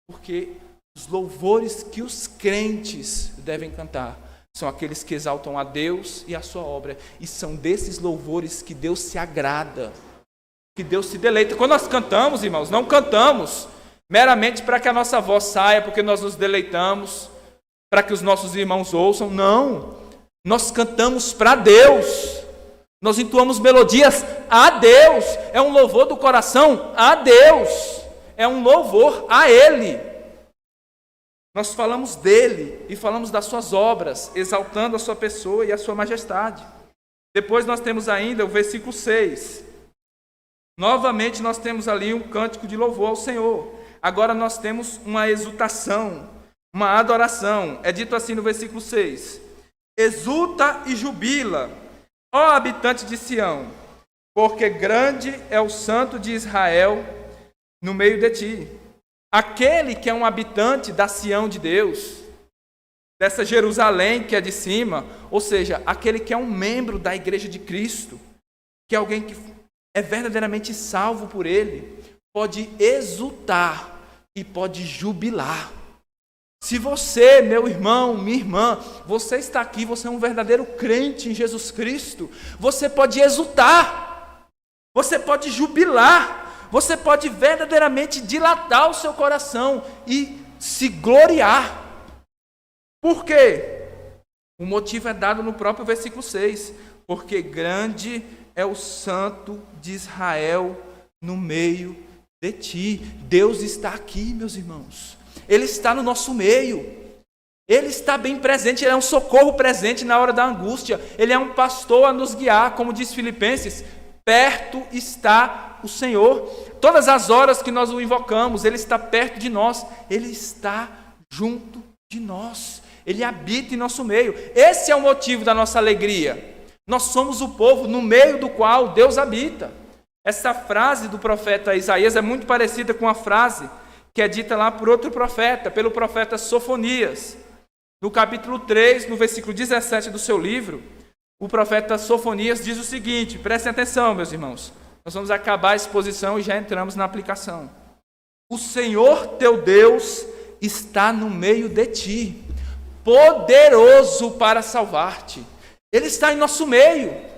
Porque os louvores que os crentes devem cantar são aqueles que exaltam a Deus e a sua obra, e são desses louvores que Deus se agrada, que Deus se deleita. Quando nós cantamos, irmãos, não cantamos meramente para que a nossa voz saia, porque nós nos deleitamos, para que os nossos irmãos ouçam. Não, nós cantamos para Deus, nós entoamos melodias a Deus, é um louvor do coração a Deus, é um louvor a Ele. Nós falamos dele e falamos das suas obras, exaltando a sua pessoa e a sua majestade. Depois nós temos ainda o versículo 6. Novamente nós temos ali um cântico de louvor ao Senhor. Agora nós temos uma exultação, uma adoração. É dito assim no versículo 6. Exulta e jubila, ó habitante de Sião, porque grande é o santo de Israel no meio de ti. Aquele que é um habitante da Sião de Deus, dessa Jerusalém que é de cima, ou seja, aquele que é um membro da igreja de Cristo, que é alguém que é verdadeiramente salvo por Ele, pode exultar e pode jubilar. Se você, meu irmão, minha irmã, você está aqui, você é um verdadeiro crente em Jesus Cristo, você pode exultar, você pode jubilar, você pode verdadeiramente dilatar o seu coração e se gloriar. Por quê? O motivo é dado no próprio versículo 6. Porque grande é o santo de Israel no meio de ti. Deus está aqui, meus irmãos. Ele está no nosso meio. Ele está bem presente, Ele é um socorro presente na hora da angústia. Ele é um pastor a nos guiar, como diz Filipenses. Perto está o Senhor. Todas as horas que nós o invocamos, Ele está perto de nós. Ele está junto de nós. Ele habita em nosso meio. Esse é o motivo da nossa alegria. Nós somos o povo no meio do qual Deus habita. Essa frase do profeta Isaías é muito parecida com a frase que é dita lá por outro profeta, pelo profeta Sofonias. No capítulo 3, no versículo 17 do seu livro, o profeta Sofonias diz o seguinte, prestem atenção, meus irmãos, nós vamos acabar a exposição e já entramos na aplicação. O Senhor teu Deus está no meio de ti, poderoso para salvar-te. Ele está em nosso meio.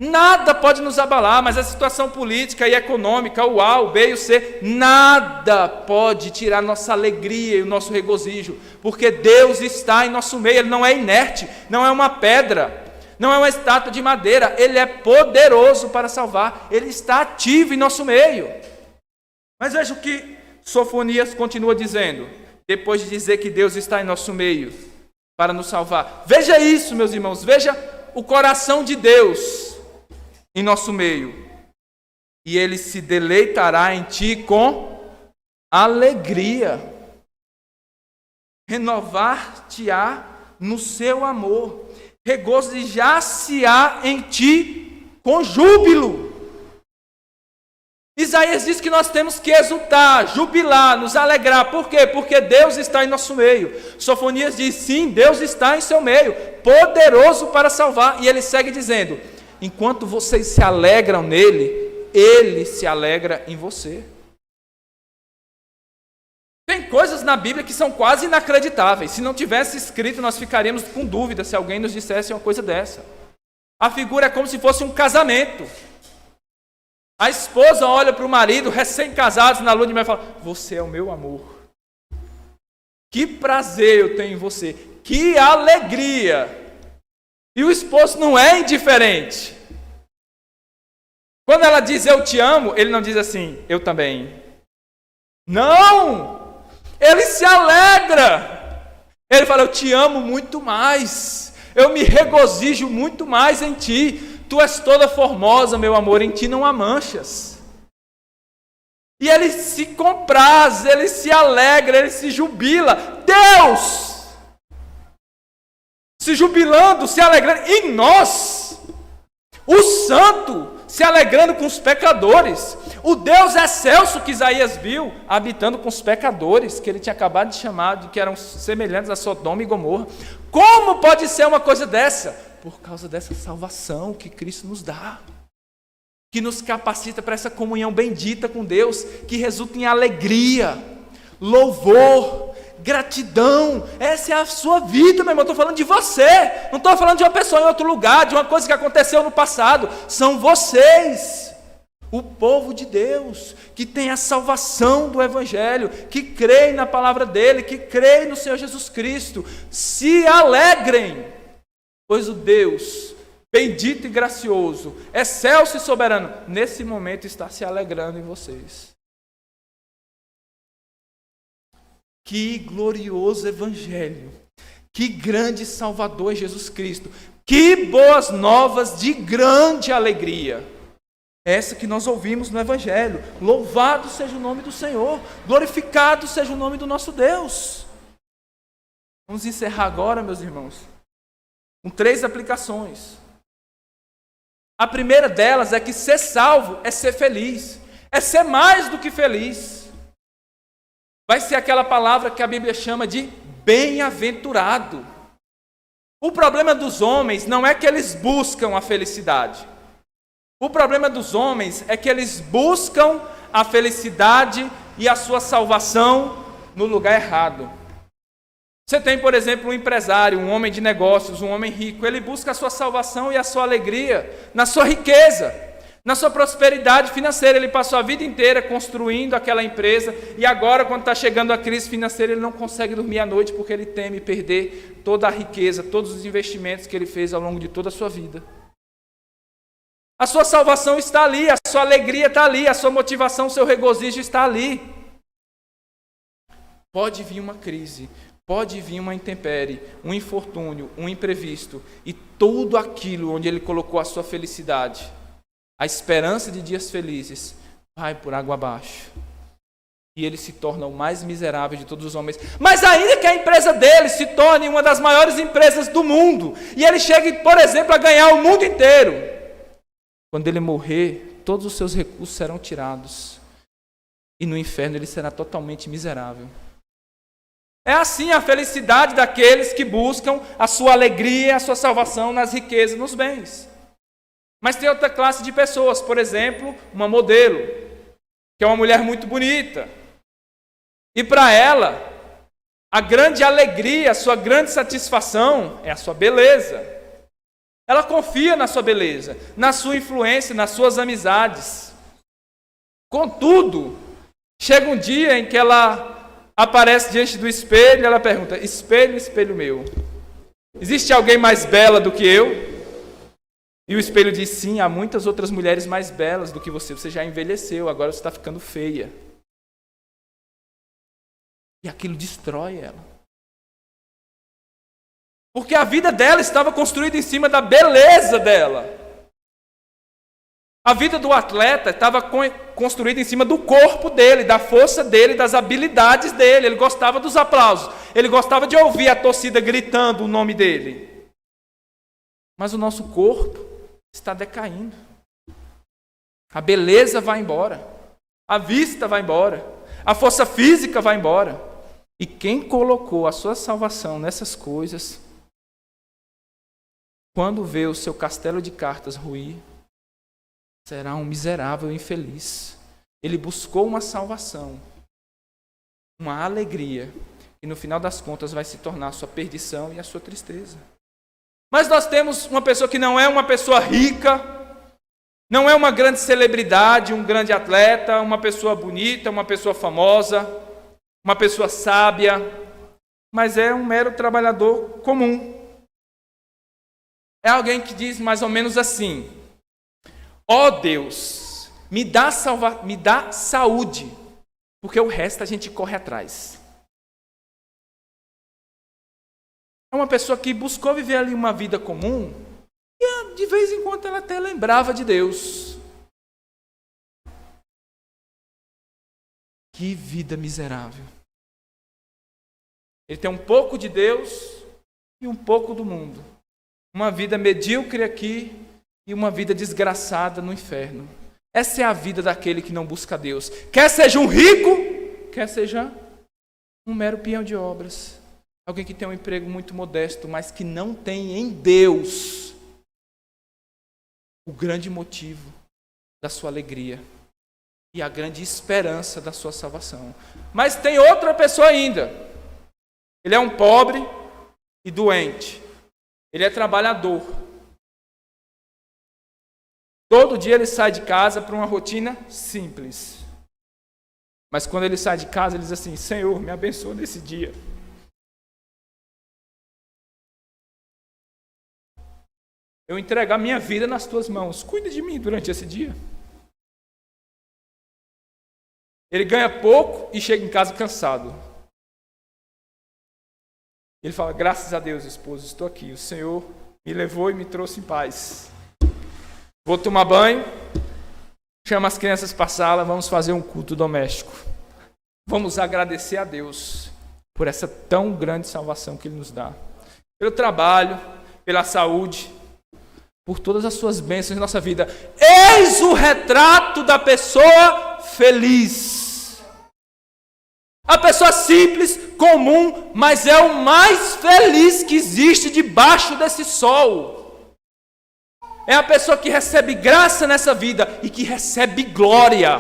Nada pode nos abalar, mas a situação política e econômica, o A, o B e o C, nada pode tirar nossa alegria e o nosso regozijo, porque Deus está em nosso meio. Ele não é inerte, não é uma pedra, não é uma estátua de madeira, Ele é poderoso para salvar, Ele está ativo em nosso meio. Mas veja o que Sofonias continua dizendo, depois de dizer que Deus está em nosso meio para nos salvar. Veja isso, meus irmãos, veja o coração de Deus em nosso meio. E Ele se deleitará em ti com alegria. Renovar-te-á no seu amor. Regozijar-se-á em ti com júbilo. Isaías diz que nós temos que exultar, jubilar, nos alegrar. Por quê? Porque Deus está em nosso meio. Sofonias diz, sim, Deus está em seu meio, poderoso para salvar. E ele segue dizendo, enquanto vocês se alegram nele, ele se alegra em você. Tem coisas na Bíblia que são quase inacreditáveis. Se não tivesse escrito, nós ficaríamos com dúvida se alguém nos dissesse uma coisa dessa. A figura é como se fosse um casamento. A esposa olha para o marido, recém-casados, na lua de mel, e fala, você é o meu amor. Que prazer eu tenho em você. Que alegria. E o esposo não é indiferente. Quando ela diz eu te amo, ele não diz assim, eu também. Não! Ele se alegra. Ele fala, eu te amo muito mais. Eu me regozijo muito mais em ti. Tu és toda formosa, meu amor, em ti não há manchas. E ele se compraz, ele se alegra, ele se jubila. Deus! Se jubilando, se alegrando em nós. O santo se alegrando com os pecadores. O Deus excelso que Isaías viu, habitando com os pecadores, que ele tinha acabado de chamar, de que eram semelhantes a Sodoma e Gomorra. Como pode ser uma coisa dessa? Por causa dessa salvação que Cristo nos dá, que nos capacita para essa comunhão bendita com Deus, que resulta em alegria, louvor, gratidão. Essa é a sua vida, meu irmão. Estou falando de você, não estou falando de uma pessoa em outro lugar, de uma coisa que aconteceu no passado. São vocês, o povo de Deus, que tem a salvação do Evangelho, que crê na palavra dele, que crê no Senhor Jesus Cristo. Se alegrem, pois o Deus bendito e gracioso, excelso e soberano, nesse momento está se alegrando em vocês. Que glorioso Evangelho, que grande Salvador Jesus Cristo, que boas novas de grande alegria. Essa que nós ouvimos no Evangelho. Louvado seja o nome do Senhor, glorificado seja o nome do nosso Deus. Vamos encerrar agora, meus irmãos, com 3 aplicações. A primeira delas é que ser salvo é ser feliz, é ser mais do que feliz. Vai ser aquela palavra que a Bíblia chama de bem-aventurado. O problema dos homens não é que eles buscam a felicidade. O problema dos homens é que eles buscam a felicidade e a sua salvação no lugar errado. Você tem, por exemplo, um empresário, um homem de negócios, um homem rico. Ele busca a sua salvação e a sua alegria na sua riqueza, na sua prosperidade financeira. Ele passou a vida inteira construindo aquela empresa e agora, quando está chegando a crise financeira, ele não consegue dormir à noite porque ele teme perder toda a riqueza, todos os investimentos que ele fez ao longo de toda a sua vida. A sua salvação está ali, a sua alegria está ali, a sua motivação, o seu regozijo está ali. Pode vir uma crise, pode vir uma intempérie, um infortúnio, um imprevisto, e tudo aquilo onde ele colocou a sua felicidade, a esperança de dias felizes, vai por água abaixo. E ele se torna o mais miserável de todos os homens. Mas ainda que a empresa dele se torne uma das maiores empresas do mundo, e ele chegue, por exemplo, a ganhar o mundo inteiro, quando ele morrer, todos os seus recursos serão tirados. E no inferno ele será totalmente miserável. É assim a felicidade daqueles que buscam a sua alegria, a sua salvação nas riquezas, nos bens. Mas tem outra classe de pessoas, por exemplo, uma modelo, que é uma mulher muito bonita. E para ela, a grande alegria, a sua grande satisfação é a sua beleza. Ela confia na sua beleza, na sua influência, nas suas amizades. Contudo, chega um dia em que ela aparece diante do espelho e ela pergunta: espelho, espelho meu, existe alguém mais bela do que eu? E o espelho diz: sim, há muitas outras mulheres mais belas do que você. Você já envelheceu, agora você está ficando feia. E aquilo destrói ela. Porque a vida dela estava construída em cima da beleza dela. A vida do atleta estava construída em cima do corpo dele, da força dele, das habilidades dele. Ele gostava dos aplausos. Ele gostava de ouvir a torcida gritando o nome dele. Mas o nosso corpo está decaindo. A beleza vai embora. A vista vai embora. A força física vai embora. E quem colocou a sua salvação nessas coisas, quando vê o seu castelo de cartas ruir, será um miserável infeliz. Ele buscou uma salvação, uma alegria, e no final das contas vai se tornar a sua perdição e a sua tristeza. Mas nós temos uma pessoa que não é uma pessoa rica, não é uma grande celebridade, um grande atleta, uma pessoa bonita, uma pessoa famosa, uma pessoa sábia, mas é um mero trabalhador comum. É alguém que diz mais ou menos assim: ó Deus, me dá saúde, porque o resto a gente corre atrás. É uma pessoa que buscou viver ali uma vida comum e de vez em quando ela até lembrava de Deus. Que vida miserável. Ele tem um pouco de Deus e um pouco do mundo. Uma vida medíocre aqui e uma vida desgraçada no inferno. Essa é a vida daquele que não busca Deus. Quer seja um rico, quer seja um mero peão de obras. Alguém que tem um emprego muito modesto, mas que não tem em Deus o grande motivo da sua alegria e a grande esperança da sua salvação. Mas tem outra pessoa ainda. Ele é um pobre e doente. Ele é trabalhador. Todo dia ele sai de casa para uma rotina simples. Mas quando ele sai de casa, ele diz assim: Senhor, me abençoa nesse dia. Eu entrego a minha vida nas tuas mãos. Cuida de mim durante esse dia. Ele ganha pouco e chega em casa cansado. Ele fala: graças a Deus, esposo, estou aqui. O Senhor me levou e me trouxe em paz. Vou tomar banho, chama as crianças para a sala, vamos fazer um culto doméstico. Vamos agradecer a Deus por essa tão grande salvação que Ele nos dá. Pelo trabalho, pela saúde, por todas as suas bênçãos em nossa vida. Eis o retrato da pessoa feliz. A pessoa simples, comum, mas é o mais feliz que existe debaixo desse sol. É a pessoa que recebe graça nessa vida e que recebe glória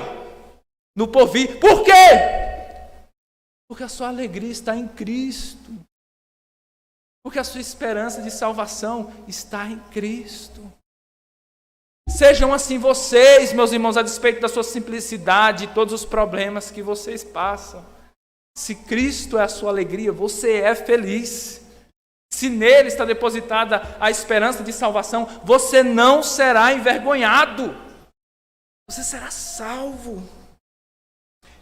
no porvir. Por quê? Porque a sua alegria está em Cristo. Porque a sua esperança de salvação está em Cristo. Sejam assim vocês, meus irmãos, a despeito da sua simplicidade e todos os problemas que vocês passam. Se Cristo é a sua alegria, você é feliz. Se nele está depositada a esperança de salvação, você não será envergonhado. Você será salvo.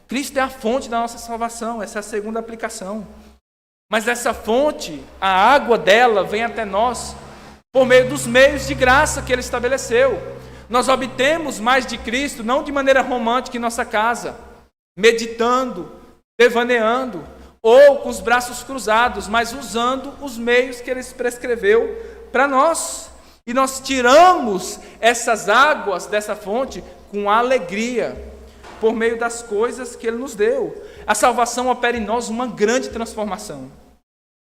Cristo é a fonte da nossa salvação, essa é a segunda aplicação. Mas essa fonte, a água dela vem até nós por meio dos meios de graça que Ele estabeleceu. Nós obtemos mais de Cristo, não de maneira romântica em nossa casa, meditando, devaneando, ou com os braços cruzados, mas usando os meios que Ele prescreveu para nós. E nós tiramos essas águas dessa fonte com alegria, por meio das coisas que Ele nos deu. A salvação opera em nós uma grande transformação.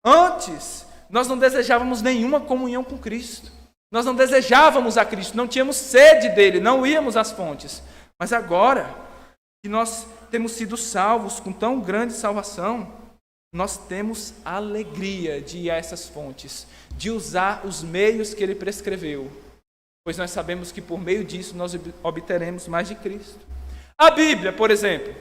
Antes, nós não desejávamos nenhuma comunhão com Cristo. Nós não desejávamos a Cristo, não tínhamos sede dEle, não íamos às fontes. Mas agora que nós temos sido salvos com tão grande salvação, nós temos alegria de ir a essas fontes, de usar os meios que Ele prescreveu, pois nós sabemos que por meio disso nós obteremos mais de Cristo. A Bíblia, por exemplo,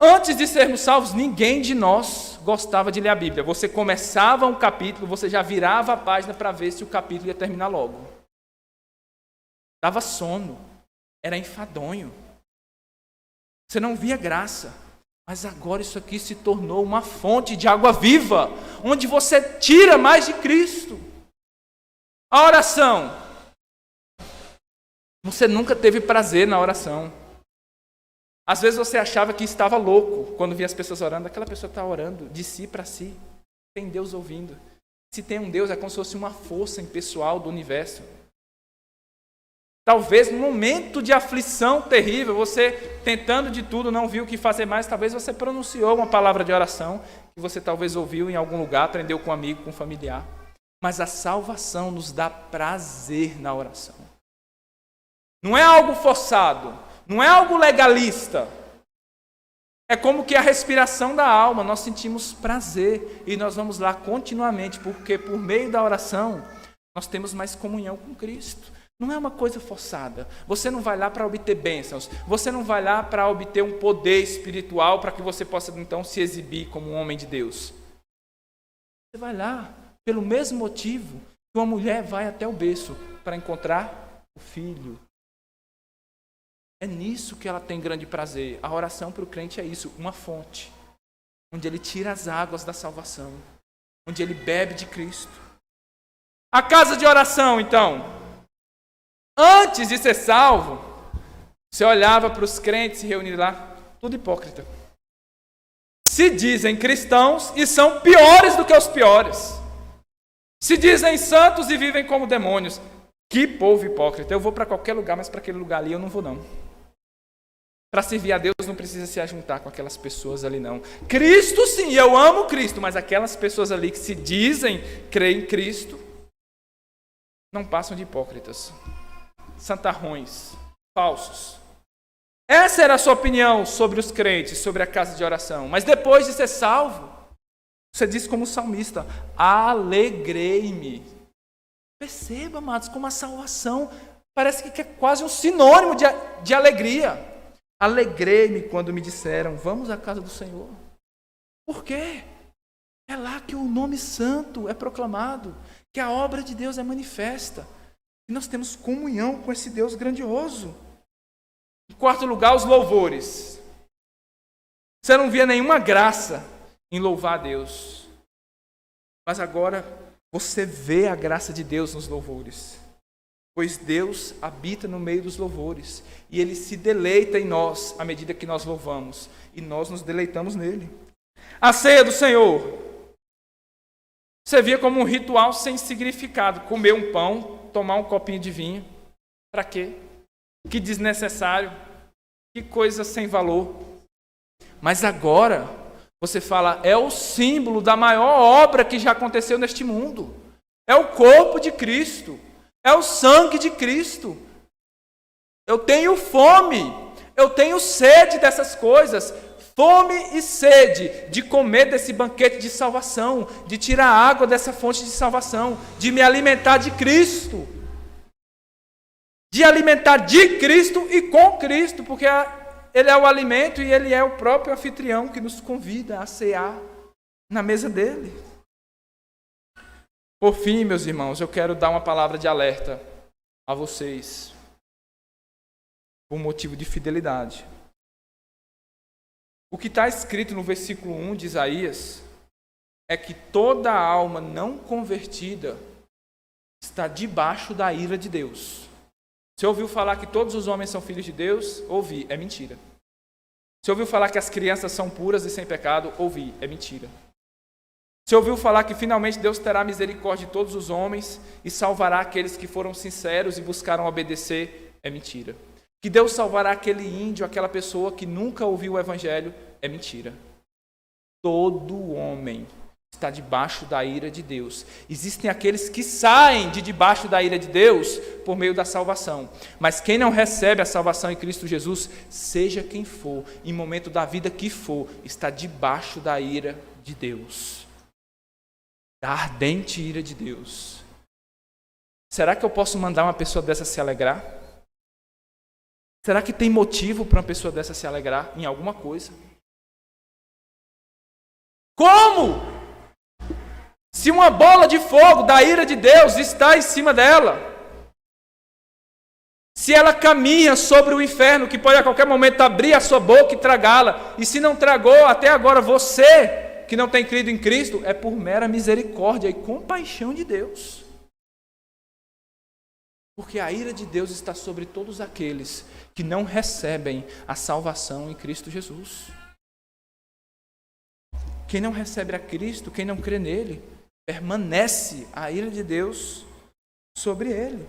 antes de sermos salvos, ninguém de nós gostava de ler a Bíblia. Você começava um capítulo, você já virava a página para ver se o capítulo ia terminar logo. Dava sono, era enfadonho. Você não via graça. Mas agora isso aqui se tornou uma fonte de água viva, onde você tira mais de Cristo. A oração. Você nunca teve prazer na oração. Às vezes você achava que estava louco quando via as pessoas orando. Aquela pessoa está orando de si para si. Tem Deus ouvindo. Se tem um Deus, é como se fosse uma força impessoal do universo. Talvez no momento de aflição terrível, você tentando de tudo, não viu o que fazer mais, talvez você pronunciou uma palavra de oração, que você talvez ouviu em algum lugar, aprendeu com um amigo, com um familiar. Mas a salvação nos dá prazer na oração. Não é algo forçado, não é algo legalista. É como que a respiração da alma, nós sentimos prazer e nós vamos lá continuamente, porque por meio da oração, nós temos mais comunhão com Cristo. Não é uma coisa forçada. Você não vai lá para obter bênçãos. Você não vai lá para obter um poder espiritual para que você possa então se exibir como um homem de Deus. Você vai lá pelo mesmo motivo que uma mulher vai até o berço para encontrar o filho. É nisso que ela tem grande prazer. A oração para o crente é isso, uma fonte, onde ele tira as águas da salvação, onde ele bebe de Cristo. A casa de oração, então. Antes de ser salvo, você olhava para os crentes se reunirem lá, tudo hipócrita. Se dizem cristãos e são piores do que os piores. Se dizem santos e vivem como demônios. Que povo hipócrita. Eu vou para qualquer lugar, mas para aquele lugar ali eu não vou não. Para servir a Deus não precisa se ajuntar com aquelas pessoas ali não. Cristo sim, eu amo Cristo, mas aquelas pessoas ali que se dizem crer em Cristo, não passam de hipócritas. Santarrões, falsos. Essa era a sua opinião sobre os crentes, sobre a casa de oração. Mas depois de ser salvo, você diz como salmista, alegrei-me. Perceba, amados, como a salvação parece que é quase um sinônimo de alegria. Alegrei-me quando me disseram, vamos à casa do Senhor. Por quê? É lá que o nome santo é proclamado, que a obra de Deus é manifesta. E nós temos comunhão com esse Deus grandioso. Em quarto lugar, os louvores. Você não via nenhuma graça em louvar a Deus. Mas agora você vê a graça de Deus nos louvores. Pois Deus habita no meio dos louvores. E Ele se deleita em nós à medida que nós louvamos. E nós nos deleitamos nele. A ceia do Senhor. Você via como um ritual sem significado. Comer um pão, tomar um copinho de vinho. Para quê? Que desnecessário. Que coisa sem valor. Mas agora, você fala, é o símbolo da maior obra que já aconteceu neste mundo. É o corpo de Cristo. É o sangue de Cristo. Eu tenho fome. Eu tenho sede dessas coisas. Fome e sede de comer desse banquete de salvação, de tirar água dessa fonte de salvação, de me alimentar de Cristo. De alimentar de Cristo e com Cristo, porque Ele é o alimento e Ele é o próprio anfitrião que nos convida a cear na mesa dEle. Por fim, meus irmãos, eu quero dar uma palavra de alerta a vocês, por motivo de fidelidade. O que está escrito no versículo 1 de Isaías é que toda alma não convertida está debaixo da ira de Deus. Você ouviu falar que todos os homens são filhos de Deus? Ouvi, é mentira. Você ouviu falar que as crianças são puras e sem pecado? Ouvi, é mentira. Você ouviu falar que finalmente Deus terá misericórdia de todos os homens e salvará aqueles que foram sinceros e buscaram obedecer? É mentira. Que Deus salvará aquele índio, aquela pessoa que nunca ouviu o evangelho? É mentira. Todo homem está debaixo da ira de Deus. Existem aqueles que saem de debaixo da ira de Deus por meio da salvação. Mas quem não recebe a salvação em Cristo Jesus, seja quem for, em momento da vida que for, está debaixo da ira de Deus. Da ardente ira de Deus. Será que eu posso mandar uma pessoa dessa se alegrar? Será que tem motivo para uma pessoa dessa se alegrar em alguma coisa? Como? Se uma bola de fogo da ira de Deus está em cima dela, Se ela caminha sobre o inferno, que pode a qualquer momento abrir a sua boca e tragá-la, e se não tragou até agora você, que não tem crido em Cristo, é por mera misericórdia e compaixão de Deus. Porque a ira de Deus está sobre todos aqueles que não recebem a salvação em Cristo Jesus. Quem não recebe a Cristo, quem não crê nele, permanece a ira de Deus sobre ele.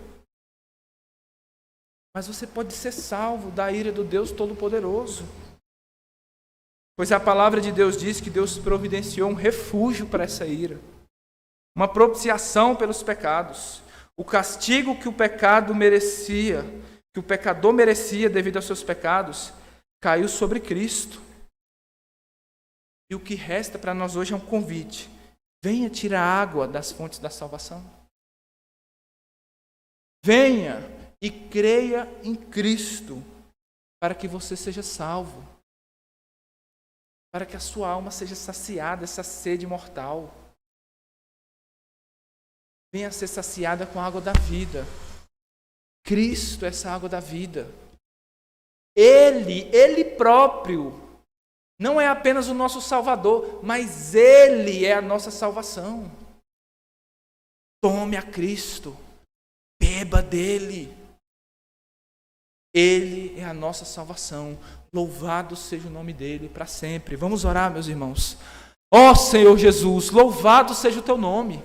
Mas você pode ser salvo da ira do Deus Todo-Poderoso. Pois a palavra de Deus diz que Deus providenciou um refúgio para essa ira. Uma propiciação pelos pecados. O castigo que o pecado merecia, que o pecador merecia devido aos seus pecados, caiu sobre Cristo. E o que resta para nós hoje é um convite. Venha tirar água das fontes da salvação. Venha e creia em Cristo para que você seja salvo. Para que a sua alma seja saciada dessa sede mortal. Venha ser saciada com a água da vida. Cristo é essa água da vida. Ele próprio, não é apenas o nosso Salvador, mas Ele é a nossa salvação. Tome a Cristo, beba dele. Ele é a nossa salvação. Louvado seja o nome dele para sempre. Vamos orar, meus irmãos. Ó Senhor Jesus, louvado seja o teu nome.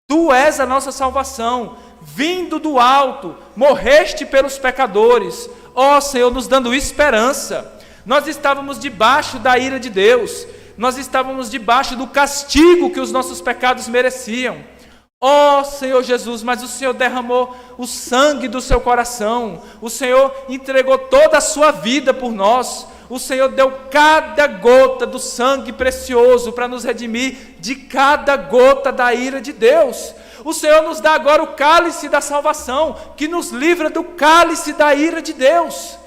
Tu és a nossa salvação, vindo do alto, morreste pelos pecadores. Ó Senhor, nos dando esperança. Nós estávamos debaixo da ira de Deus. Nós estávamos debaixo do castigo que os nossos pecados mereciam. Ó Senhor Jesus, mas o Senhor derramou o sangue do seu coração. O Senhor entregou toda a sua vida por nós. O Senhor deu cada gota do sangue precioso para nos redimir de cada gota da ira de Deus. O Senhor nos dá agora o cálice da salvação, que nos livra do cálice da ira de Deus.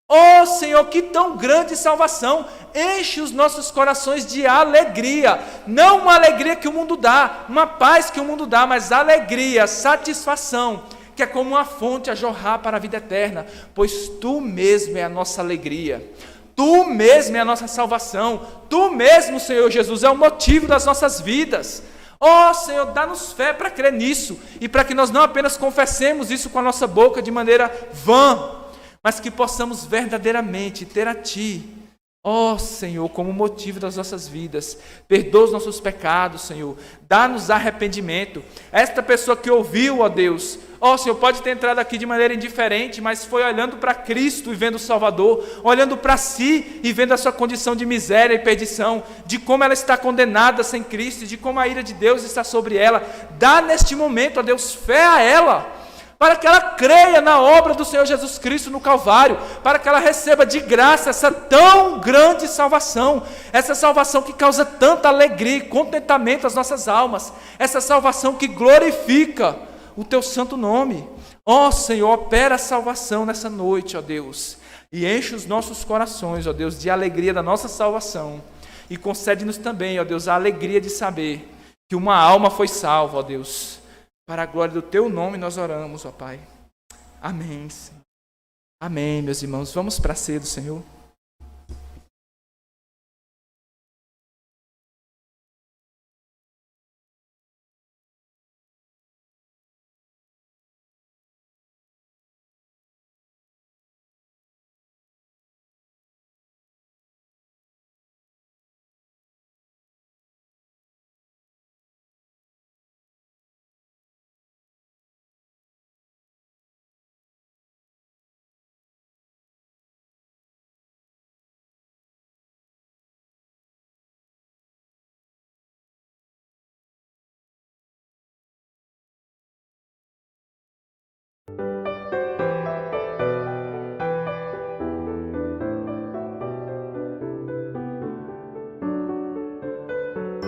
Ó Senhor, que tão grande salvação! Enche os nossos corações de alegria, não uma alegria que o mundo dá, uma paz que o mundo dá, mas alegria, satisfação, que é como uma fonte a jorrar para a vida eterna, pois Tu mesmo é a nossa alegria. Tu mesmo é a nossa salvação. Tu mesmo, Senhor Jesus, é o motivo das nossas vidas. Ó Senhor, dá-nos fé para crer nisso e para que nós não apenas confessemos isso com a nossa boca de maneira vã, mas que possamos verdadeiramente ter a Ti, ó Senhor, como motivo das nossas vidas. Perdoa os nossos pecados, Senhor. Dá-nos arrependimento. Esta pessoa que ouviu, ó Deus, ó Senhor, pode ter entrado aqui de maneira indiferente, mas foi olhando para Cristo e vendo o Salvador, olhando para si e vendo a sua condição de miséria e perdição, de como ela está condenada sem Cristo, de como a ira de Deus está sobre ela. Dá neste momento, ó Deus, fé a ela, para que ela creia na obra do Senhor Jesus Cristo no Calvário, para que ela receba de graça essa tão grande salvação, essa salvação que causa tanta alegria e contentamento às nossas almas, essa salvação que glorifica o Teu santo nome. Ó Senhor, opera a salvação nessa noite, ó Deus, e enche os nossos corações, ó Deus, de alegria da nossa salvação, e concede-nos também, ó Deus, a alegria de saber que uma alma foi salva, ó Deus. Para a glória do Teu nome nós oramos, ó Pai. Amém, Senhor. Amém, meus irmãos. Vamos para a ceia do Senhor.